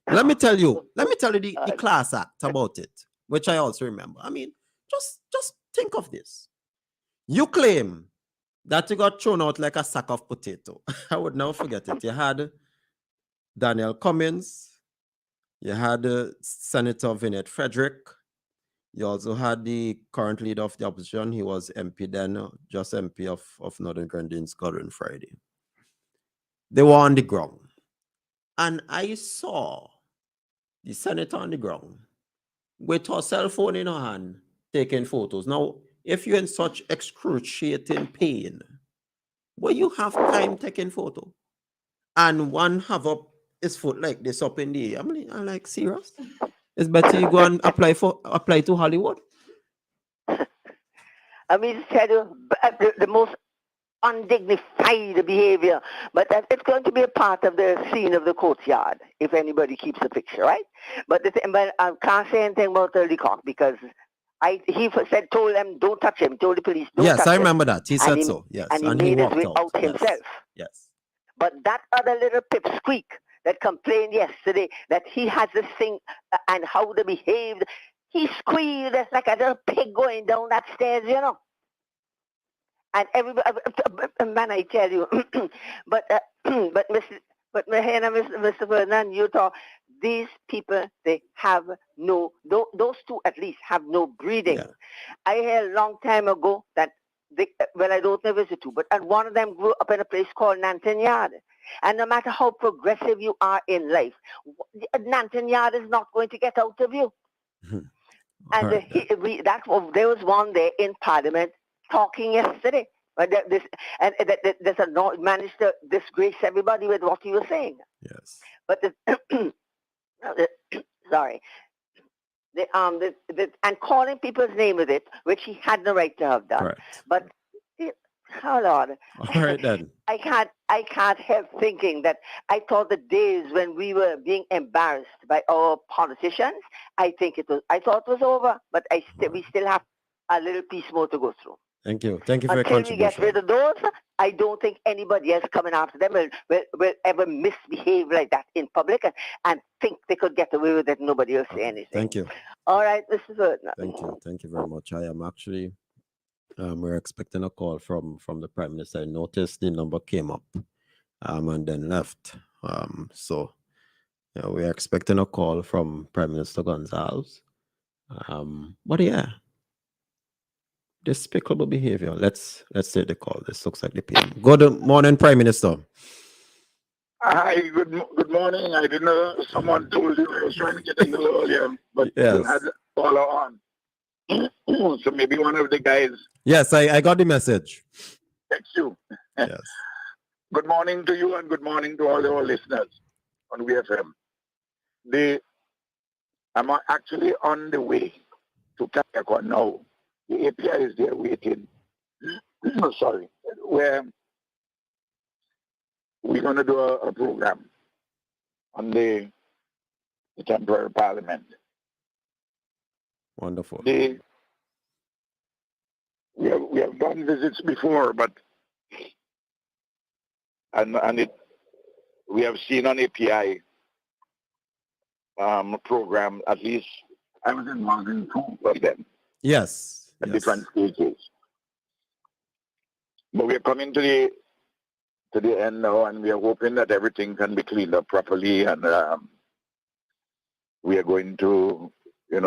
Let me tell you the class act about it, which I also remember. I mean, just think of this. You claim that you got thrown out like a sack of potato. I would never forget it. You had Daniel Cummins, you had Senator Vinette Frederick, You also had the current leader of the opposition. He was MP then, just MP of Northern Grenadines, Godwin Friday. They were on the ground. And I saw the senator on the ground with her cell phone in her hand, taking photos. Now, if you're in such excruciating pain, will you have time taking photo? And one have up his foot like this up in the air. I'm like, serious? It's better you go and apply to Hollywood. I mean, to tell you the most undignified behavior, but that it's going to be a part of the scene of the courtyard if anybody keeps the picture, right? But I can't say anything about Leacock because he told them don't touch him, told the police don't touch him. Yes, I remember that. He said so. Yes, and he made his way out himself. Yes. But that other little pipsqueak that complained yesterday that he has this thing and how they behaved, he squealed like a little pig going down that stairs, you know. And everybody, man, I tell you, but Mr. Ferdinand, you talk. These people, they have no. Those two at least have no breeding. Yeah. I heard a long time ago that I don't know if it's the two, but one of them grew up in a place called Nanton Yard. And no matter how progressive you are in life, Nanton Yard is not going to get out of you. And there was one there in Parliament talking yesterday. But there's managed to disgrace everybody with what he was saying. Yes. But sorry. And calling people's name with it, which he had no right to have done. Correct. But oh Lord. All right then. I can't help thinking that I thought the days when we were being embarrassed by our politicians, I thought it was over, but we still have a little piece more to go through. Thank you for your contribution. Until we get rid of those, I don't think anybody else coming after them will ever misbehave like that in public and think they could get away with it and nobody will say anything. Thank you. All right, Mr. Ferdinand. Thank you very much. I am actually, we're expecting a call from the Prime Minister. I noticed the number came up and then left. So we're expecting a call from Prime Minister Gonzalez. But yeah. Despicable behavior. Let's take the call. This looks like the PM. Good morning, Prime Minister. Hi, good morning. I didn't know someone told you I was trying to get in a little earlier, but yes. You had the caller on. So maybe one of the guys. Yes, I got the message. Thank you. Yes. Good morning to you and good morning to all our listeners on WEFM. I'm actually on the way to Shakeup now. The API is there waiting. Sorry. Where we're going to do a program on the temporary parliament. Wonderful. We have done visits before, but we have seen on API program, at least I was involved in two of them. Yes. At different stages. But we're coming to the end now, and we are hoping that everything can be cleaned up properly, and we are going to,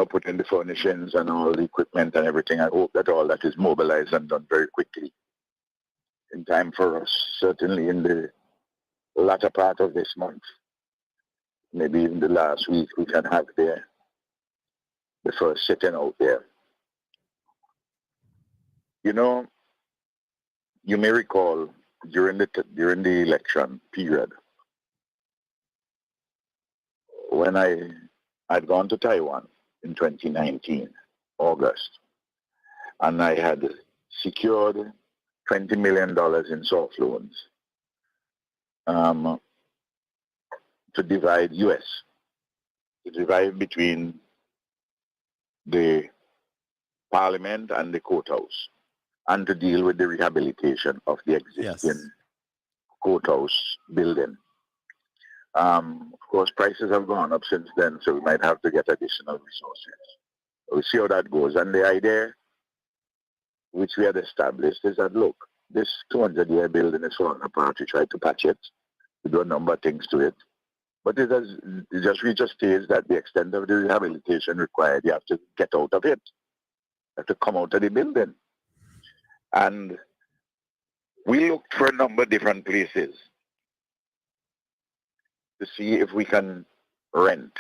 put in the furnishings and all the equipment and everything. I hope that all that is mobilized and done very quickly in time for us, certainly in the latter part of this month. Maybe in the last week we can have the first sitting out there. You may recall during the election period when I'd gone to Taiwan in 2019, August, and I had secured $20 million in soft loans to divide between the Parliament and the courthouse, and to deal with the rehabilitation of the existing courthouse building. Of course, prices have gone up since then, so we might have to get additional resources. We'll see how that goes. And the idea which we had established is that, look, this 200-year building is falling apart. We tried to patch it. We do a number of things to it. But it just reached a stage that the extent of the rehabilitation required, you have to get out of it. You have to come out of the building. And we looked for a number of different places to see if we can rent.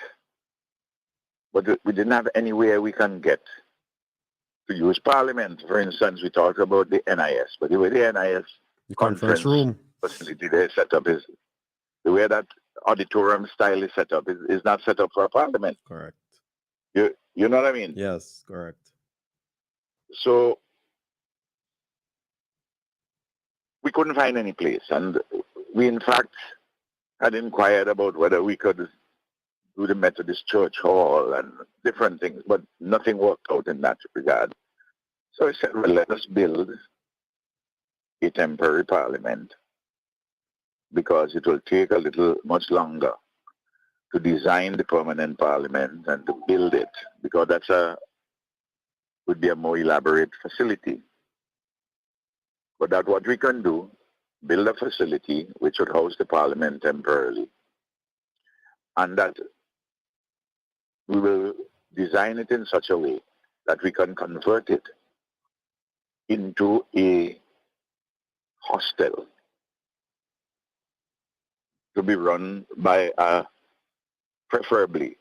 But we didn't have anywhere we can get to use Parliament. For instance, we talked about the NIS, but the way the NIS The conference room facility they set up is, the way that auditorium style is set up is not set up for a Parliament. Correct. You know what I mean? Yes, correct. So we couldn't find any place, and we in fact had inquired about whether we could do the Methodist Church Hall and different things, but nothing worked out in that regard. So I said, well, let us build a temporary Parliament, because it will take much longer to design the permanent Parliament and to build it, because would be a more elaborate facility. But that what we can do, build a facility which would house the Parliament temporarily, and that we will design it in such a way that we can convert it into a hostel to be run by preferably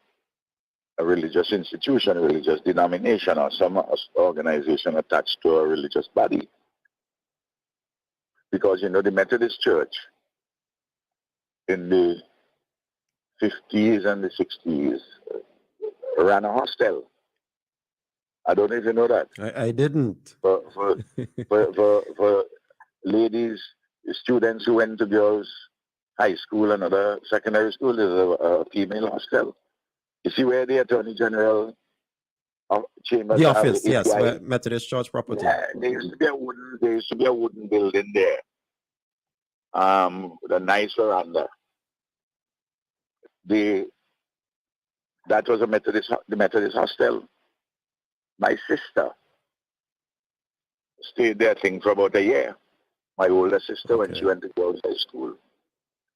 a religious institution, a religious denomination, or some organization attached to a religious body. Because, the Methodist Church in the 50s and the 60s ran a hostel. I don't know if you know that. I didn't. For ladies, students who went to girls' high school and other secondary school, there's a female hostel. You see where the Attorney General Chambers, the office, yes, Methodist Church property. Yeah, there used to be a wooden building there, with a nice veranda. That was the Methodist hostel. My sister stayed there, I think, for about a year. My older sister, when she went to girls' high school.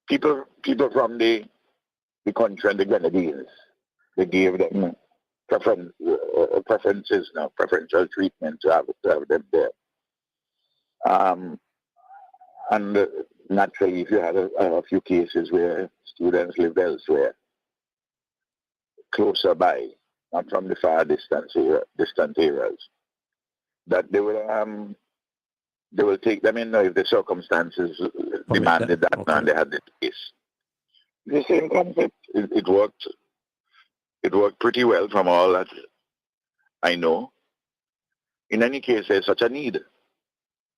People from the country and the Grenadines, they gave them preferences now, preferential treatment to have them there. And naturally, if you had a few cases where students lived elsewhere, closer by, not from the far distant areas, that they will take them in if the circumstances demanded that, and they had the case. The same concept. It worked. It worked pretty well from all that I know. In any case, there's such a need,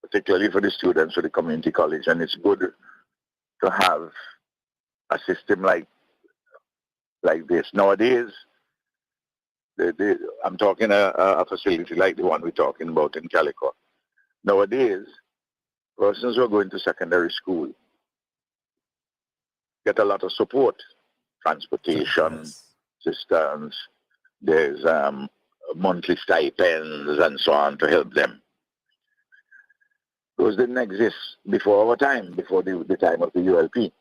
particularly for the students of the community college, and it's good to have a system like this. Nowadays, I'm talking a facility like the one we're talking about in Calicut. Nowadays, persons who are going to secondary school get a lot of support, transportation, systems, there's monthly stipends and so on to help them. Those didn't exist before our time, before the time of the ULP.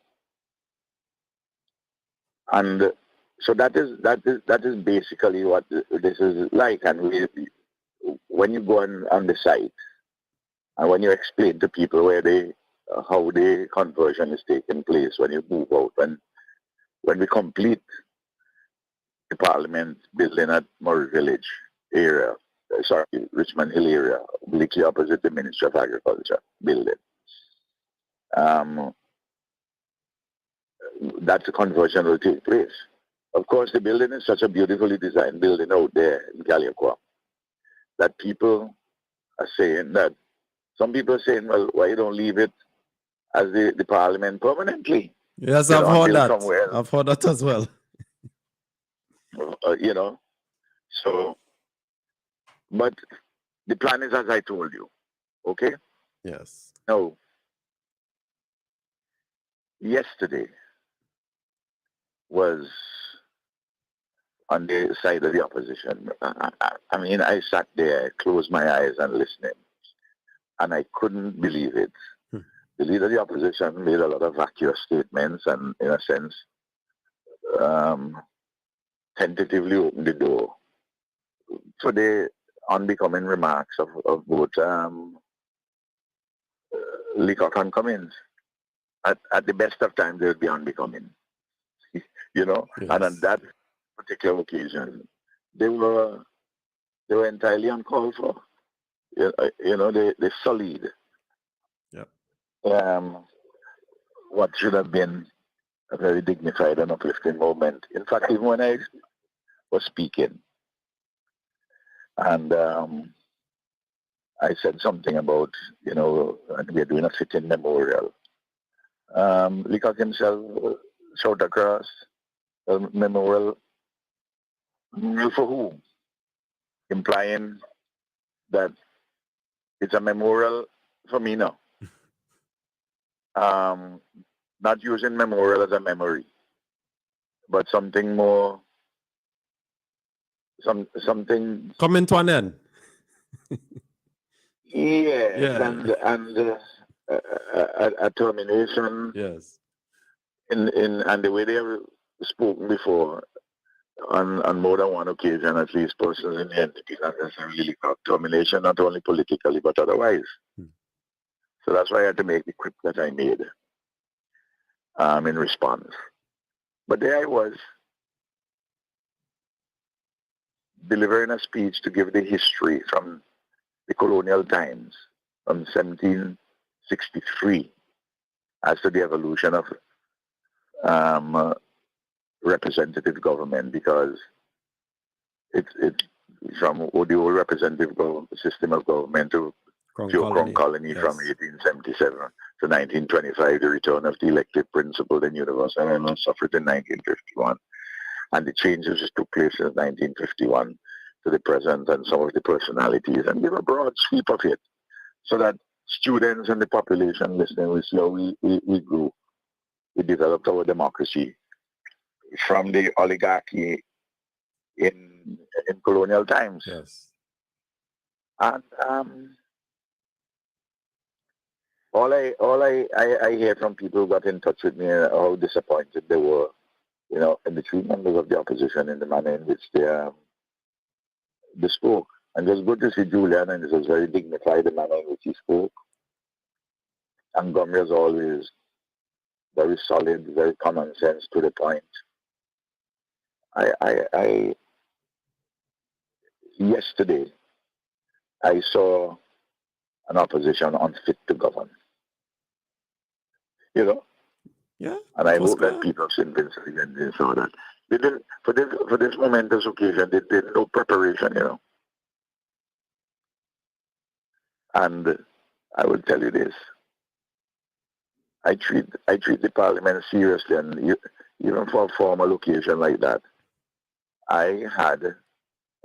And so that is basically what this is like. And when you go on the site, and when you explain to people how the conversion is taking place, when you move out, when we complete the Parliament building at Murray Village area, Richmond Hill area, obliquely opposite the Ministry of Agriculture building, that conversion will take place. Of course, the building is such a beautifully designed building out there in Calicut that people are saying that, some people are saying, well, why you don't leave it as the Parliament permanently? Yes, I've heard that. I've heard that as well. So, but the plan is as I told you, okay? Yes. Now, yesterday was on the side of the opposition. I mean, I sat there, closed my eyes and listening, and I couldn't believe it. The leader of the opposition made a lot of vacuous statements and, in a sense, tentatively opened the door for the unbecoming remarks of both Leacock and Cummins. At the best of times, they would be unbecoming, you know. Yes. And on that particular occasion, they were entirely uncalled for. You know, they sullied what should have been a very dignified and uplifting moment. In fact, even when I was speaking, and I said something about, you know, and we're doing a sitting memorial. Leacock himself showed across a memorial for whom? Implying that it's a memorial for me now. Not using memorial as a memory, but something more, something coming to an end. Yes, and a termination. Yes. In and the way they have spoken before on more than one occasion, at least persons in the entity, not necessarily termination, not only politically but otherwise. So that's why I had to make the quip that I made in response. But there I was, delivering a speech to give the history from the colonial times, from 1763, as to the evolution of representative government, because it's from the old representative system of government to Crown Colony from 1877 to 1925, the return of the elective principle and universal suffrage in 1951, and the changes that took place in 1951 to the present, and some of the personalities, and give a broad sweep of it, so that students and the population listening will see how we grew. We developed our democracy from the oligarchy in colonial times. Yes. And all I hear from people who got in touch with me how disappointed they were, you know, in the three members of the opposition in the manner in which they spoke. And it was good to see Julian, and it was very dignified, the manner in which he spoke. And Montgomery, as always, very solid, very common sense, to the point. Yesterday, I saw an opposition unfit to govern. You know? Yeah. And I hope that people in Pennsylvania saw that. They didn't, for this momentous occasion, they did no preparation, you know. And I will tell you this. I treat the parliament seriously, and even for a formal occasion like that, I had,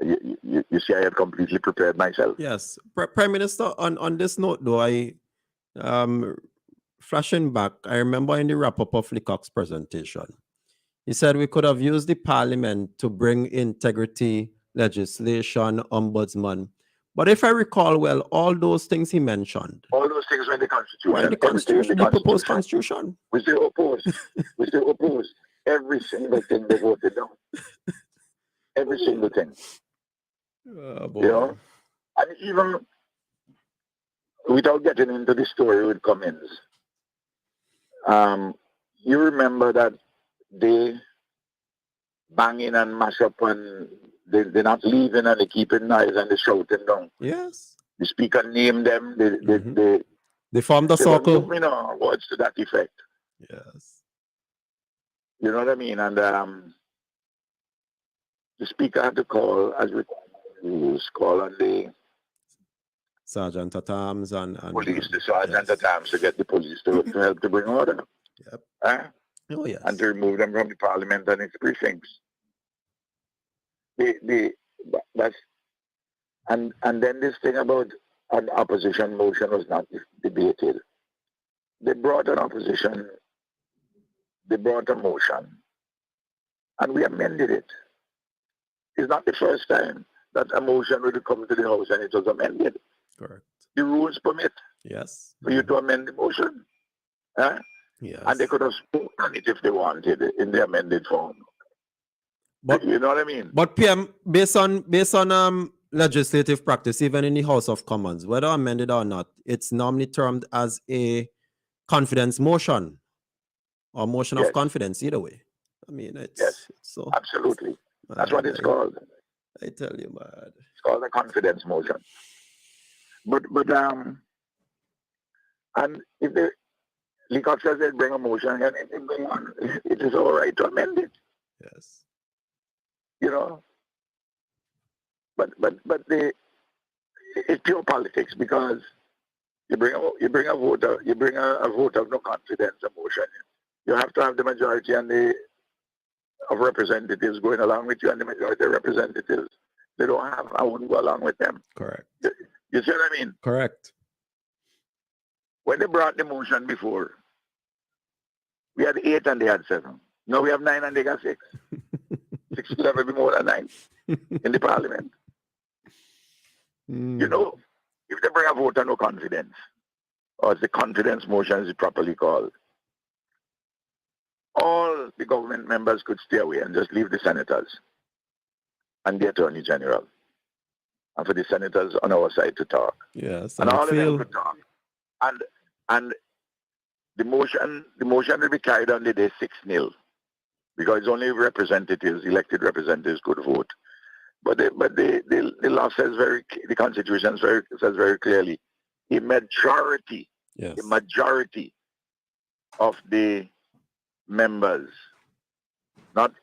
you see, I had completely prepared myself. Yes. Prime Minister, on this note, though, I, flashing back, I remember in the wrap-up of Leacock's presentation, he said we could have used the parliament to bring integrity legislation, ombudsman. But if I recall well, all those things he mentioned. All those things were in the Constitution. Why in the Constitution? The proposed Constitution. We still oppose. We still oppose every single thing they voted down. Every single thing. You know? And even without getting into the story with Cummins, you remember that they banging and mash up, and they're not leaving, and they keeping noise, and they're shouting down. Yes. The speaker named them. They formed a circle. You know, words to that effect. Yes. You know what I mean? And the speaker had to call, as required, call on the sergeant at arms and police, the sergeant at arms, to get the police to help to bring order. Yep. Oh yes. And to remove them from the parliament and its precincts. That's and then this thing about an opposition motion was not debated. They brought an opposition. They brought a motion, and we amended it. It's not the first time that a motion will come to the House and it was amended. Correct. The rules permit. Yes. For you to amend the motion. Yes. And they could have spoken on it if they wanted in the amended form. But you know what I mean? But PM, based on legislative practice, even in the House of Commons, whether amended or not, it's normally termed as a confidence motion or motion of confidence. Either way, I mean, it's so absolutely. That's what it's called. I tell you, man. It's called a confidence motion. But and if the Leacock says they bring a motion and it is all right to amend it. Yes. You know. But it's pure politics because you bring a vote of no confidence a motion. You have to have the majority of representatives going along with you, and the majority of representatives they don't have. I wouldn't go along with them. Correct. You see what I mean? Correct. When they brought the motion before, we had 8 and they had 7. Now we have 9 and they got 6. 6 will never be more than 9 in the parliament. You know, if they bring a vote of no confidence, or the confidence motion is properly called, all the government members could stay away and just leave the senators and the attorney general, and for the senators on our side to talk. Yes, and all of them could talk. And the motion will be carried on the day 6-0, because only representatives, elected representatives, could vote. But the law says the Constitution says very clearly, a majority of the members, not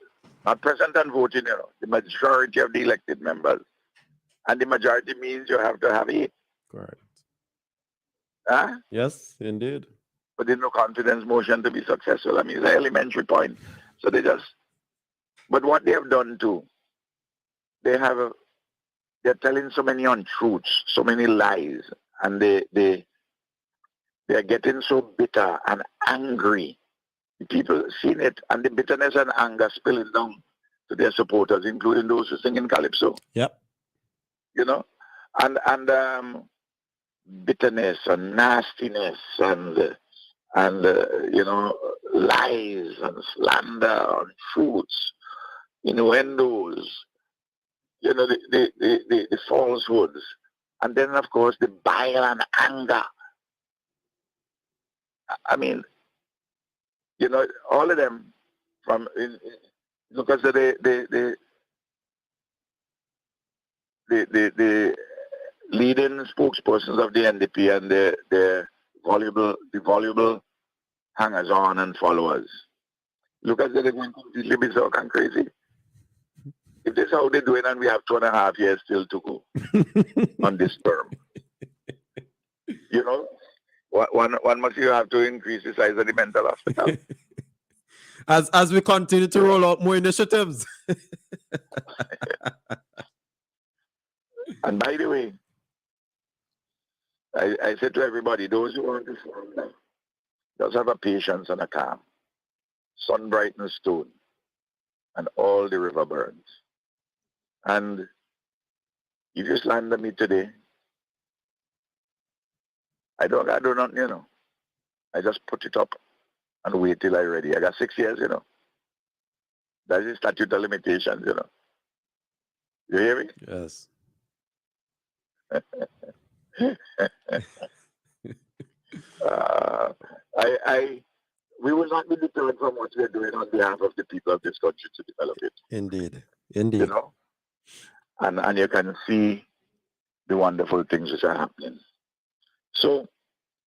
present and voting, the majority of the elected members, and the majority means you have to have 8. Correct. Huh? Yes, indeed. But there's no confidence motion to be successful. I mean, it's an elementary point. So but what they have done too, they're telling so many untruths, so many lies, and they're getting so bitter and angry. People seen it, and the bitterness and anger spilling down to their supporters, including those who sing in Calypso. Yep. You know, and bitterness and nastiness and lies and slander and truths, innuendos, the falsehoods, and then of course the bile and anger. I mean, all of them because the leading spokespersons of the NDP and the voluble hangers-on and followers. Look at they're going completely bizarre and crazy. If this is how they're doing, and we have 2.5 years still to go on this term, one must you have to increase the size of the mental hospital. As we continue to roll out more initiatives. And by the way, I said to everybody, those who want to form now, just have a patience and a calm. Sun brightened stone, and all the river burns. And you just land on me today. I do not, I just put it up and wait till I'm ready. I got 6 years, That is statute of limitations, You hear me? Yes. We will not be deterred from what we are doing on behalf of the people of this country to develop it. Indeed. And you can see the wonderful things which are happening. So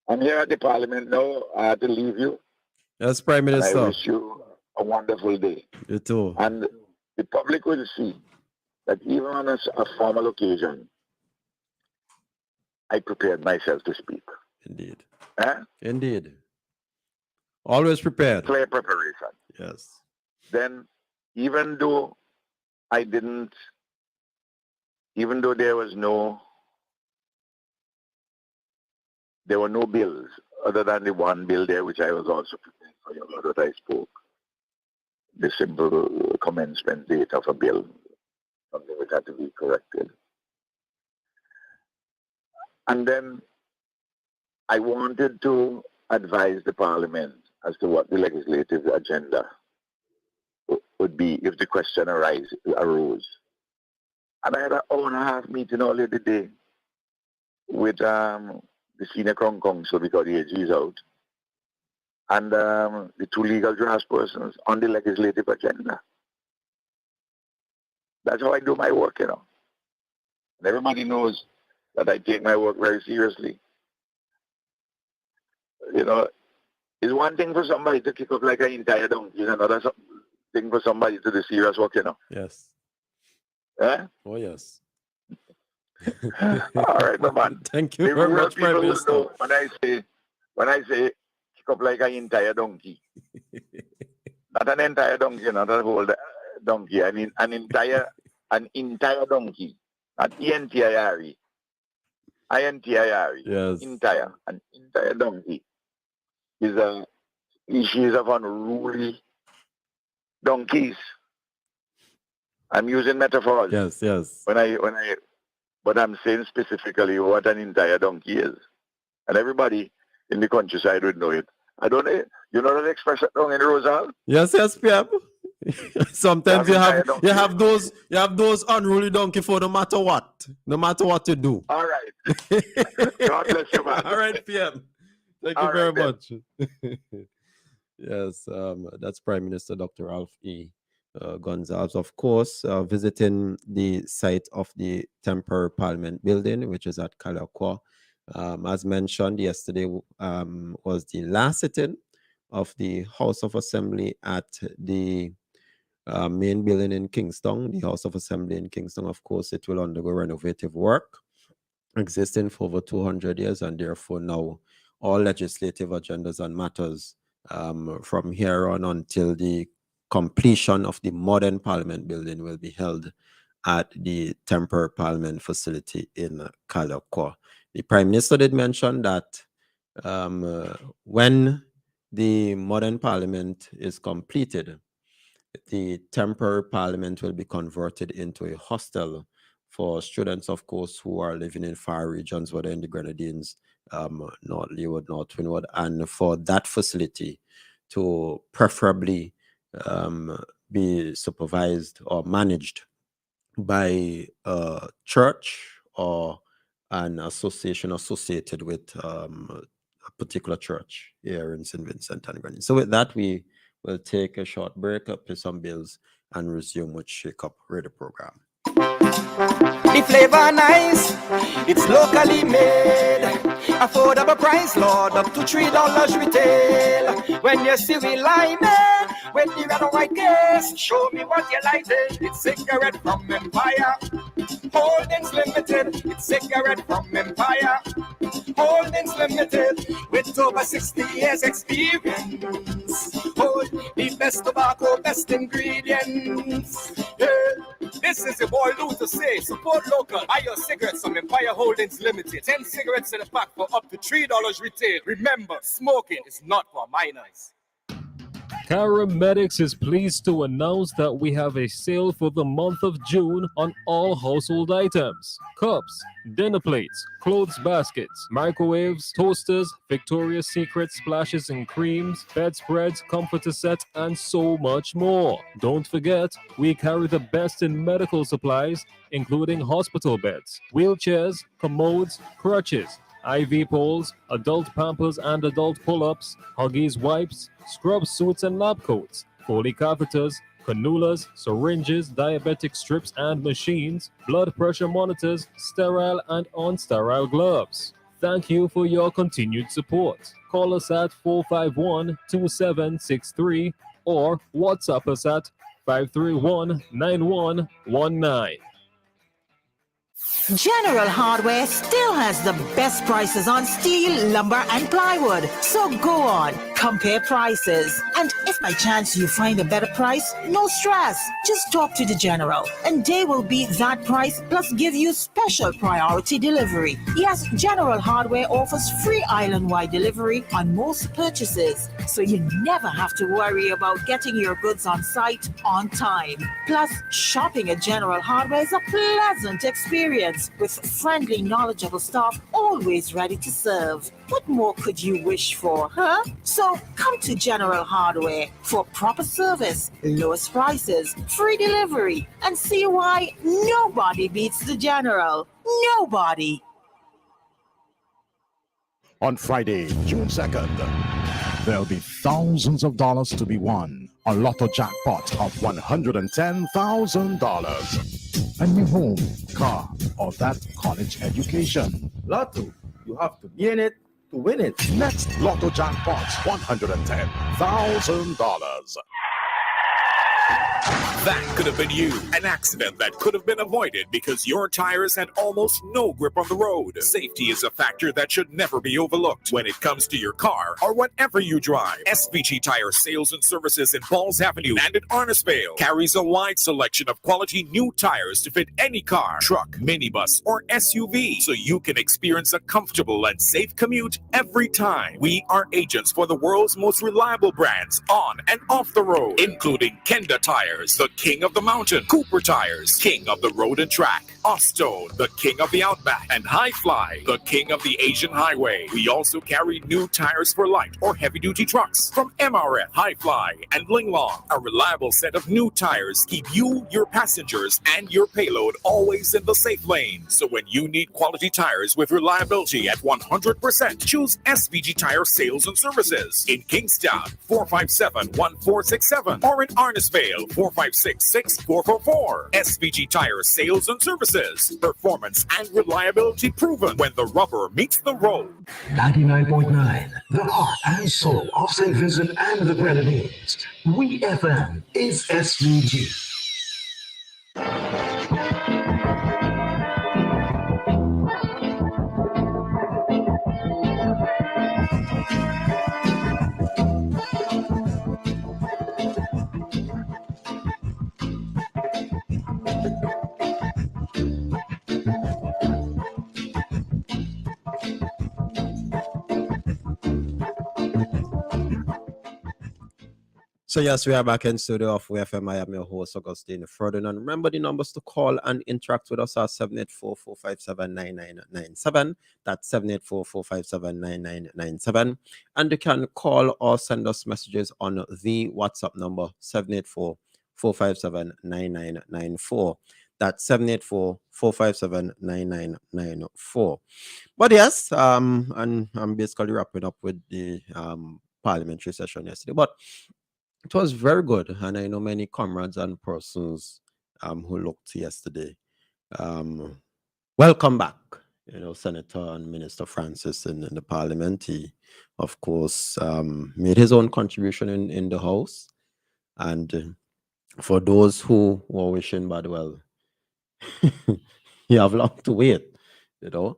I'm here at the Parliament now. I have to leave you. Yes, Prime Minister. I wish you a wonderful day. You too. And the public will see that even on a formal occasion, I prepared myself to speak. Indeed. Huh? Indeed. Always prepared. Clear preparation. Yes. Then, even though there were no bills other than the one bill there, which I was also prepared for you, that I spoke. The simple commencement date of a bill, something which had to be corrected. And then I wanted to advise the Parliament as to what the legislative agenda would be if the question arose. And I had an hour and a half meeting all the day with the senior Crown Counsel because the AG is out, and the two legal draftspersons on the legislative agenda. That's how I do my work, And everybody knows that I take my work very seriously. It's one thing for somebody to kick up like an entire donkey, it's another thing for somebody to do serious work, Yes. Eh? Oh, yes. All right, my man. Thank you very much, Prime Minister. Know when I say kick up like an entire donkey. Not an entire donkey, not a whole donkey. I mean an entire donkey. Not E-N-T-I-R-E. I-N-T-I-R-E. Yes. An entire donkey is a species of unruly donkeys. I'm using metaphors. Yes. But I'm saying specifically what an entire donkey is. And everybody in the countryside would know it. I don't know, you know that expression down in Rosal? Yes, PM. Sometimes you have those unruly donkey for no matter what you do. All right. God bless you, man. All right, PM. Thank you very much. Yes, that's Prime Minister Dr. Alf E. Gonzalez, of course, visiting the site of the temporary Parliament building, which is at Kalakwa. As mentioned yesterday, was the last sitting of the House of Assembly at the main building in Kingston. The House of Assembly in Kingston, of course, it will undergo renovative work, existing for over 200 years, and therefore now all legislative agendas and matters from here on until the completion of the modern Parliament building will be held at the temporary Parliament facility in Kalakwa. The Prime Minister did mention that when the modern Parliament is completed, the temporary Parliament will be converted into a hostel for students, of course, who are living in far regions, whether in the Grenadines, North Leeward, North Windward, and for that facility to preferably be supervised or managed by a church or an association associated with a particular church here in St. Vincent and Grenadines. So with that, we will take a short break, pay some bills, and resume with Shakeup Radio Program. The flavor nice, it's locally made. Affordable price, Lord, up to $3 retail. When you see we line with the red and white case, show me what you like. It's cigarette from Empire, Holdings Limited. It's cigarette from Empire, Holdings Limited. With over 60 years experience, hold the best tobacco, best ingredients. Yeah. This is your boy Lou to say, support local, buy your cigarettes from Empire Holdings Limited. 10 cigarettes in a pack for up to $3 retail. Remember, smoking is not for minors. Paramedics is pleased to announce that we have a sale for the month of June on all household items. Cups, dinner plates, clothes baskets, microwaves, toasters, Victoria's Secret splashes and creams, bedspreads, comforter sets, and so much more. Don't forget, we carry the best in medical supplies, including hospital beds, wheelchairs, commodes, crutches, IV poles, adult pampers and adult pull-ups, Huggies wipes, scrub suits and lab coats, Foley catheters, cannulas, syringes, diabetic strips and machines, blood pressure monitors, sterile and unsterile gloves. Thank you for your continued support. Call us at 451-2763 or WhatsApp us at 531-9119. General Hardware still has the best prices on steel, lumber, and plywood. So go on, compare prices. And if by chance you find a better price, no stress. Just talk to the General, and they will beat that price plus give you special priority delivery. Yes, General Hardware offers free island-wide delivery on most purchases, so you never have to worry about getting your goods on site on time. Plus, shopping at General Hardware is a pleasant experience with friendly, knowledgeable staff always ready to serve. What more could you wish for, huh? So come to General Hardware for proper service, lowest prices, free delivery, and see why nobody beats the General. Nobody. On Friday, June 2nd, there'll be thousands of dollars to be won. A lotto jackpot of $110,000. A new home, car, or that college education. Lotto, you have to be in it to win it. Next lotto jackpot, $110,000. That could have been you. An accident that could have been avoided because your tires had almost no grip on the road. Safety is a factor that should never be overlooked when it comes to your car or whatever you drive. SVG Tire Sales and Services in Falls Avenue and in Arnisvale carries a wide selection of quality new tires to fit any car, truck, minibus, or SUV, so you can experience a comfortable and safe commute every time. We are agents for the world's most reliable brands on and off the road, including Kenda Tires, the king of the mountain; Cooper Tires, king of the road and track; Ostone, the king of the outback; and High Fly, the king of the Asian highway. We also carry new tires for light or heavy-duty trucks from MRF, High Fly, and Linglong. A reliable set of new tires keep you, your passengers, and your payload always in the safe lane. So when you need quality tires with reliability at 100%, choose SVG Tire Sales and Services in Kingstown, 457-1467, or in Arnisvale, 456-6444. SVG Tire Sales and Services. Performance and reliability proven when the rubber meets the road. 99.9, the heart and soul of St. Vincent and the Grenadines. WEFM is SVG. So yes, we are back in studio of WFM. I am your host, Augustine Ferdinand. Remember the numbers to call and interact with us are 784-457-9997. That's 784-457-9997. And you can call or send us messages on the WhatsApp number 784-457-9994. That's 784-457-9994. But yes, and I'm basically wrapping up with the parliamentary session yesterday. But it was very good, and I know many comrades and persons who looked yesterday. Welcome back, Senator and Minister Francis in the Parliament. He, of course, made his own contribution in the House, and for those who were wishing bad well, you have long to wait, and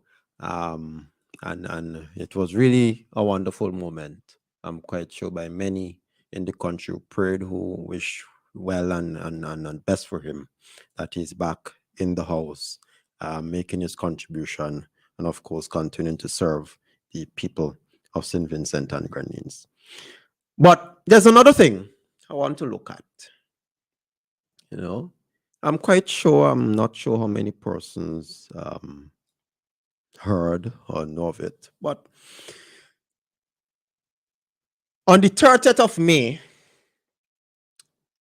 it was really a wonderful moment. I'm quite sure by many in the country who prayed, who wish well and best for him, that he's back in the House, making his contribution, and of course continuing to serve the people of St. Vincent and Grenadines. But there's another thing I want to look at. I'm quite sure, I'm not sure how many persons heard or know of it, but on the 30th of May,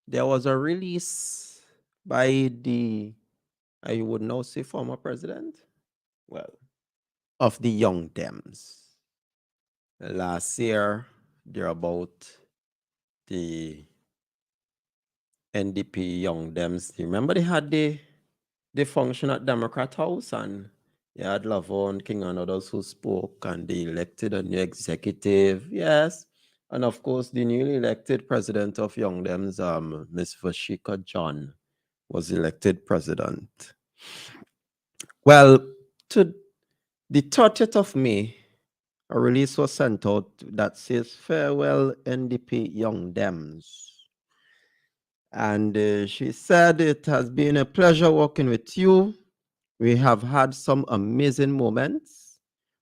there was a release by the, I would now say former president, of the Young Dems. Last year, they're about the NDP Young Dems. You remember they had the function at Democrat House, and they had Lavon King and others who spoke, and they elected a new executive. Yes. And of course, the newly elected president of Young Dems, Ms. Vashika John, was elected president. Well, to the 30th of May, a release was sent out that says, "Farewell, NDP Young Dems." And she said, "It has been a pleasure working with you. We have had some amazing moments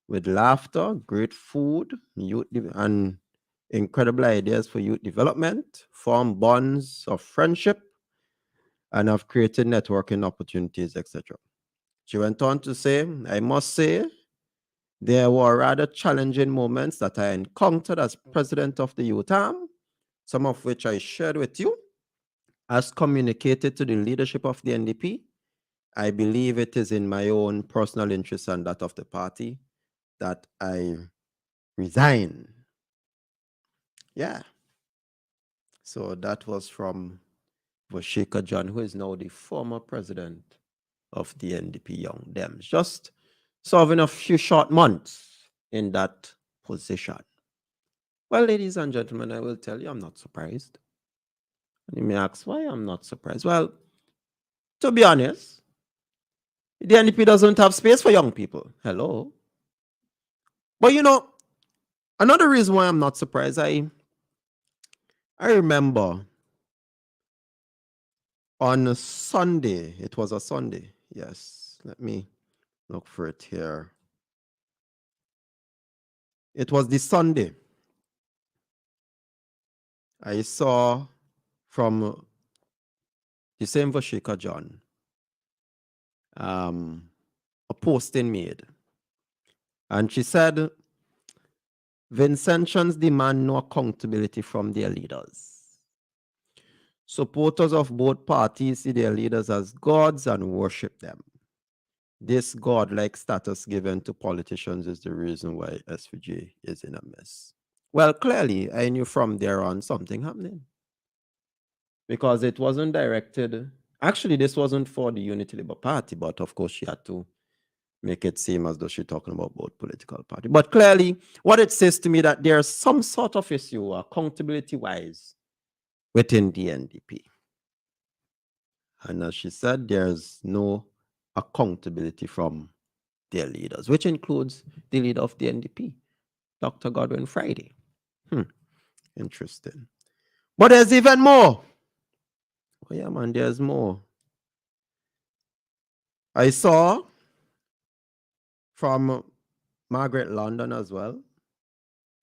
with laughter, great food, youth, and incredible ideas for youth development, form bonds of friendship, and have created networking opportunities, etc." She went on to say, "I must say There were rather challenging moments that I encountered as president of the youth arm, some of which I shared with you. As communicated to the leadership of the NDP, I believe it is in my own personal interest and that of the party that I resign. Yeah. So that was from Vashika John, who is now the former president of the NDP Young Dems. Just serving a few short months in that position. Well, ladies and gentlemen, I will tell you, I'm not surprised. And you may ask why I'm not surprised. Well, to be honest, the NDP doesn't have space for young people. Hello. But you know, another reason why I'm not surprised, I remember on a Sunday, it was a Sunday. Yes, let me look for it here. It was the Sunday. I saw from the same Vashika John a posting made. And she said, Vincentians demand no accountability from their leaders. Supporters of both parties see their leaders as gods and worship them. This godlike status given to politicians is the reason why SVJ is in a mess. Well, clearly, I knew from there on something happening. Because it wasn't directed. Actually, this wasn't for the Unity Labour Party, but of course she had to make it seem as though she's talking about both political parties. But clearly, what it says to me that there's some sort of issue, accountability-wise, within the NDP. And as she said, there's no accountability from their leaders, which includes the leader of the NDP, Dr. Godwin Friday. Interesting. But there's even more. Oh yeah, man, there's more. I saw from Margaret London as well,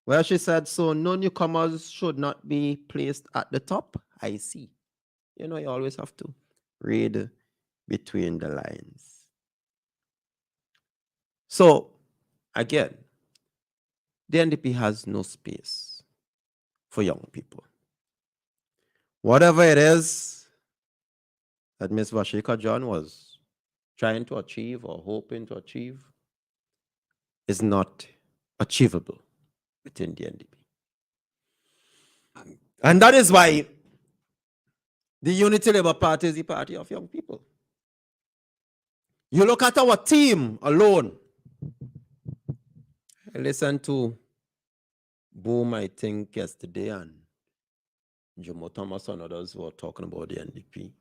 where she said, so no newcomers should not be placed at the top. I see. You know, you always have to read between the lines. So, again, the NDP has no space for young people. Whatever it is that Ms. Vashika John was trying to achieve or hoping to achieve is not achievable within the NDP. And that is why the Unity Labour Party is the party of young people. You look at our team alone. I listened to Boom, I think, yesterday, and Jomo Thomas and others were talking about the NDP.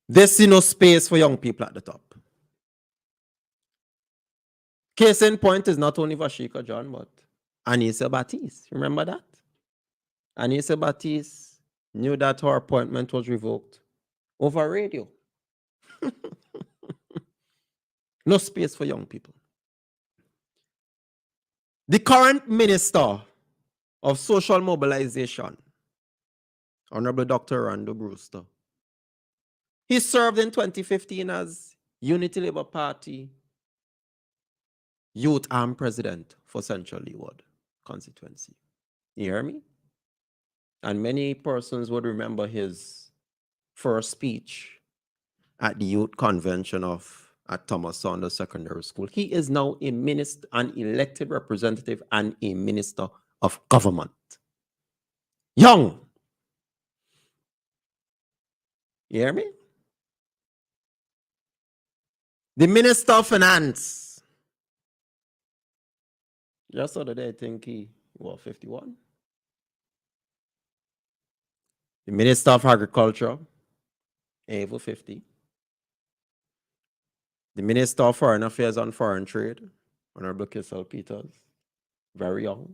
There's no space for young people at the top. Case in point is not only Vashika John, but Anissa Baptiste. Remember that? Anissa Baptiste knew that her appointment was revoked over radio. No space for young people. The current Minister of Social Mobilization, Honorable Dr. Randall Brewster, he served in 2015 as Unity Labour Party Youth Arm President for Central Leeward constituency. You hear me? And many persons would remember his first speech at the youth convention at Thomas Saunders Secondary School. He is now a minister, an elected representative, and a minister of government. Young. You hear me? The Minister of Finance. Just the other day, I think he was 51. The Minister of Agriculture, over 50. The Minister of Foreign Affairs and Foreign Trade, Honorable Kissel Peters, very young.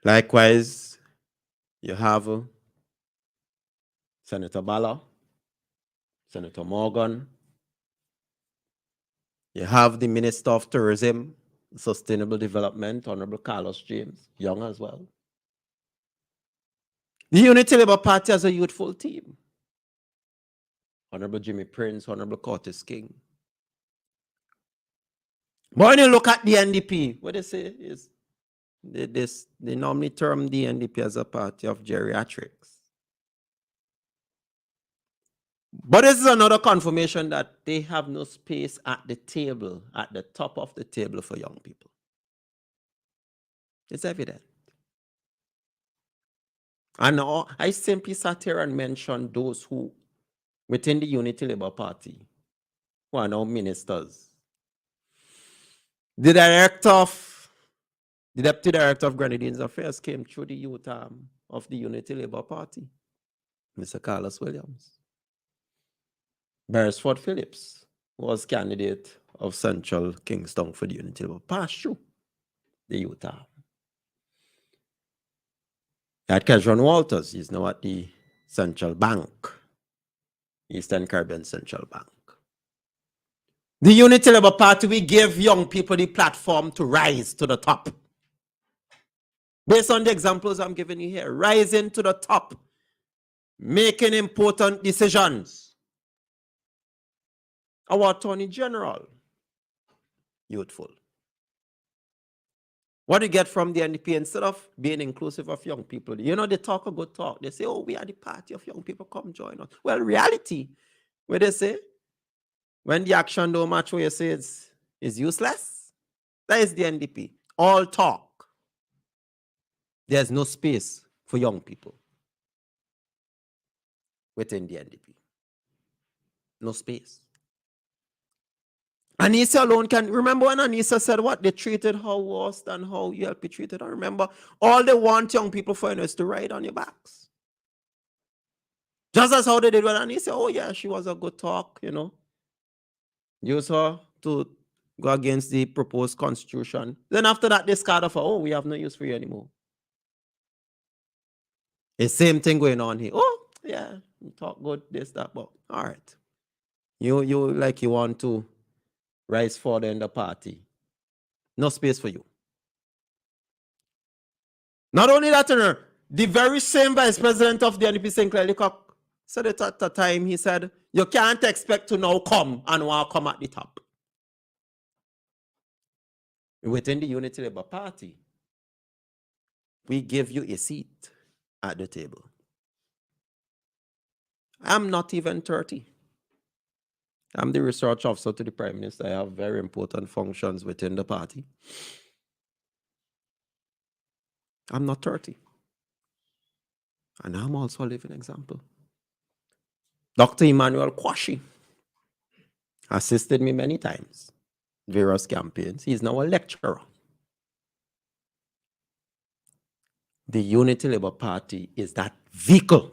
Likewise, you have Senator Bala, Senator Morgan. You have the Minister of Tourism, Sustainable Development, Honorable Carlos James, young as well. The Unity Labour Party has a youthful team. Honorable Jimmy Prince, Honorable Curtis King. But when you look at the NDP, what they say is they normally term the NDP as a party of geriatrics. But this is another confirmation that they have no space at the table, at the top of the table for young people. It's evident. And I simply sat here and mentioned those who, within the Unity Labour Party, who are now ministers. The Deputy Director of Grenadines Affairs came through the youth arm of the Unity Labour Party, Mr. Carlos Williams. Beresford Phillips was candidate of Central Kingston for the Unity Labour, passed through the youth arm. At Kedron Walters, he's now at the Central Bank, Eastern Caribbean Central Bank. The Unity Labour Party, we give young people the platform to rise to the top. Based on the examples I'm giving you here, rising to the top, making important decisions. Our Attorney General, youthful. What do you get from the NDP? Instead of being inclusive of young people, you know, they talk a good talk. They say, oh, we are the party of young people, come join us. Well, reality, where they say, when the action don't match what you say is useless, that is the NDP. All talk. There's no space for young people within the NDP. No space. Anissa alone can, remember when Anissa said what? They treated her worse than how ULP treated her. Remember, all they want young people for is to ride on your backs. Just as how they did when Anissa, oh yeah, she was a good talk, you know. Use her to go against the proposed constitution. Then after that, they scarred her, oh, we have no use for you anymore. The same thing going on here. Oh, yeah, you talk good, this, that, but all right. You like you want to rise further in the party. No space for you. Not only that, the very same vice president of the NDP, Sinclair Leacock, said it at the time, he said, you can't expect to now come and want to come at the top. Within the Unity Labour Party, we give you a seat at the table. I'm not even 30. I'm the research officer to the Prime Minister. I have very important functions within the party. I'm not 30. And I'm also a living example. Dr. Emmanuel Kwashi assisted me many times in various campaigns. He's now a lecturer. The Unity Labour Party is that vehicle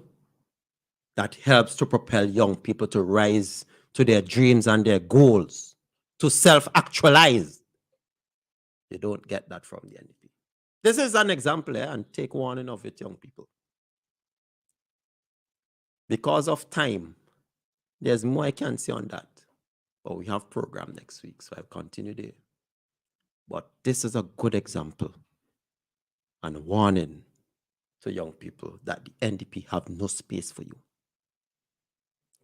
that helps to propel young people to rise to their dreams and their goals, to self-actualize. You don't get that from the NDP. This is an example, and take warning of it, young people. Because of time, there's more I can say on that. But we have program next week, so I'll continue there. But this is a good example and a warning to young people that the NDP have no space for you.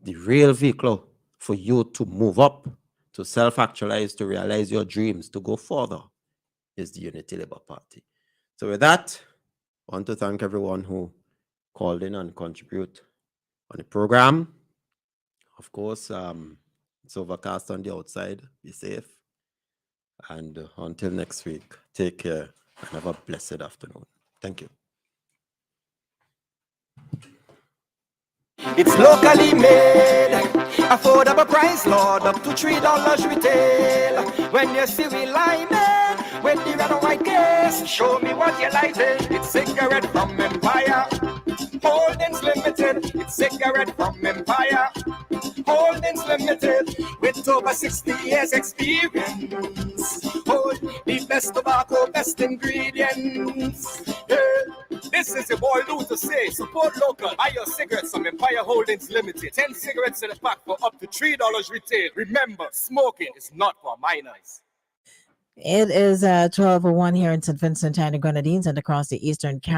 The real vehicle for you to move up, to self-actualize, to realize your dreams, to go further, is the Unity Labour Party. So with that, I want to thank everyone who called in and contribute on the program. Of course, it's overcast on the outside. Be safe. And until next week, take care and have a blessed afternoon. Thank you. It's locally made, affordable price, Lord, up to $3 retail. When you see we lining with the red and white case, show me what you lighting. It's cigarette from Empire, Holdings Limited. It's cigarette from Empire, Holdings Limited, with over 60 years experience. Hold the best tobacco, best ingredients. Yeah. This is your boy Lou to say, support local, buy your cigarettes from Empire Holdings Limited. 10 cigarettes in a pack for up to $3 retail. Remember, smoking is not for minors. It is 12:01 here in St. Vincent and the Grenadines and across the Eastern Caribbean.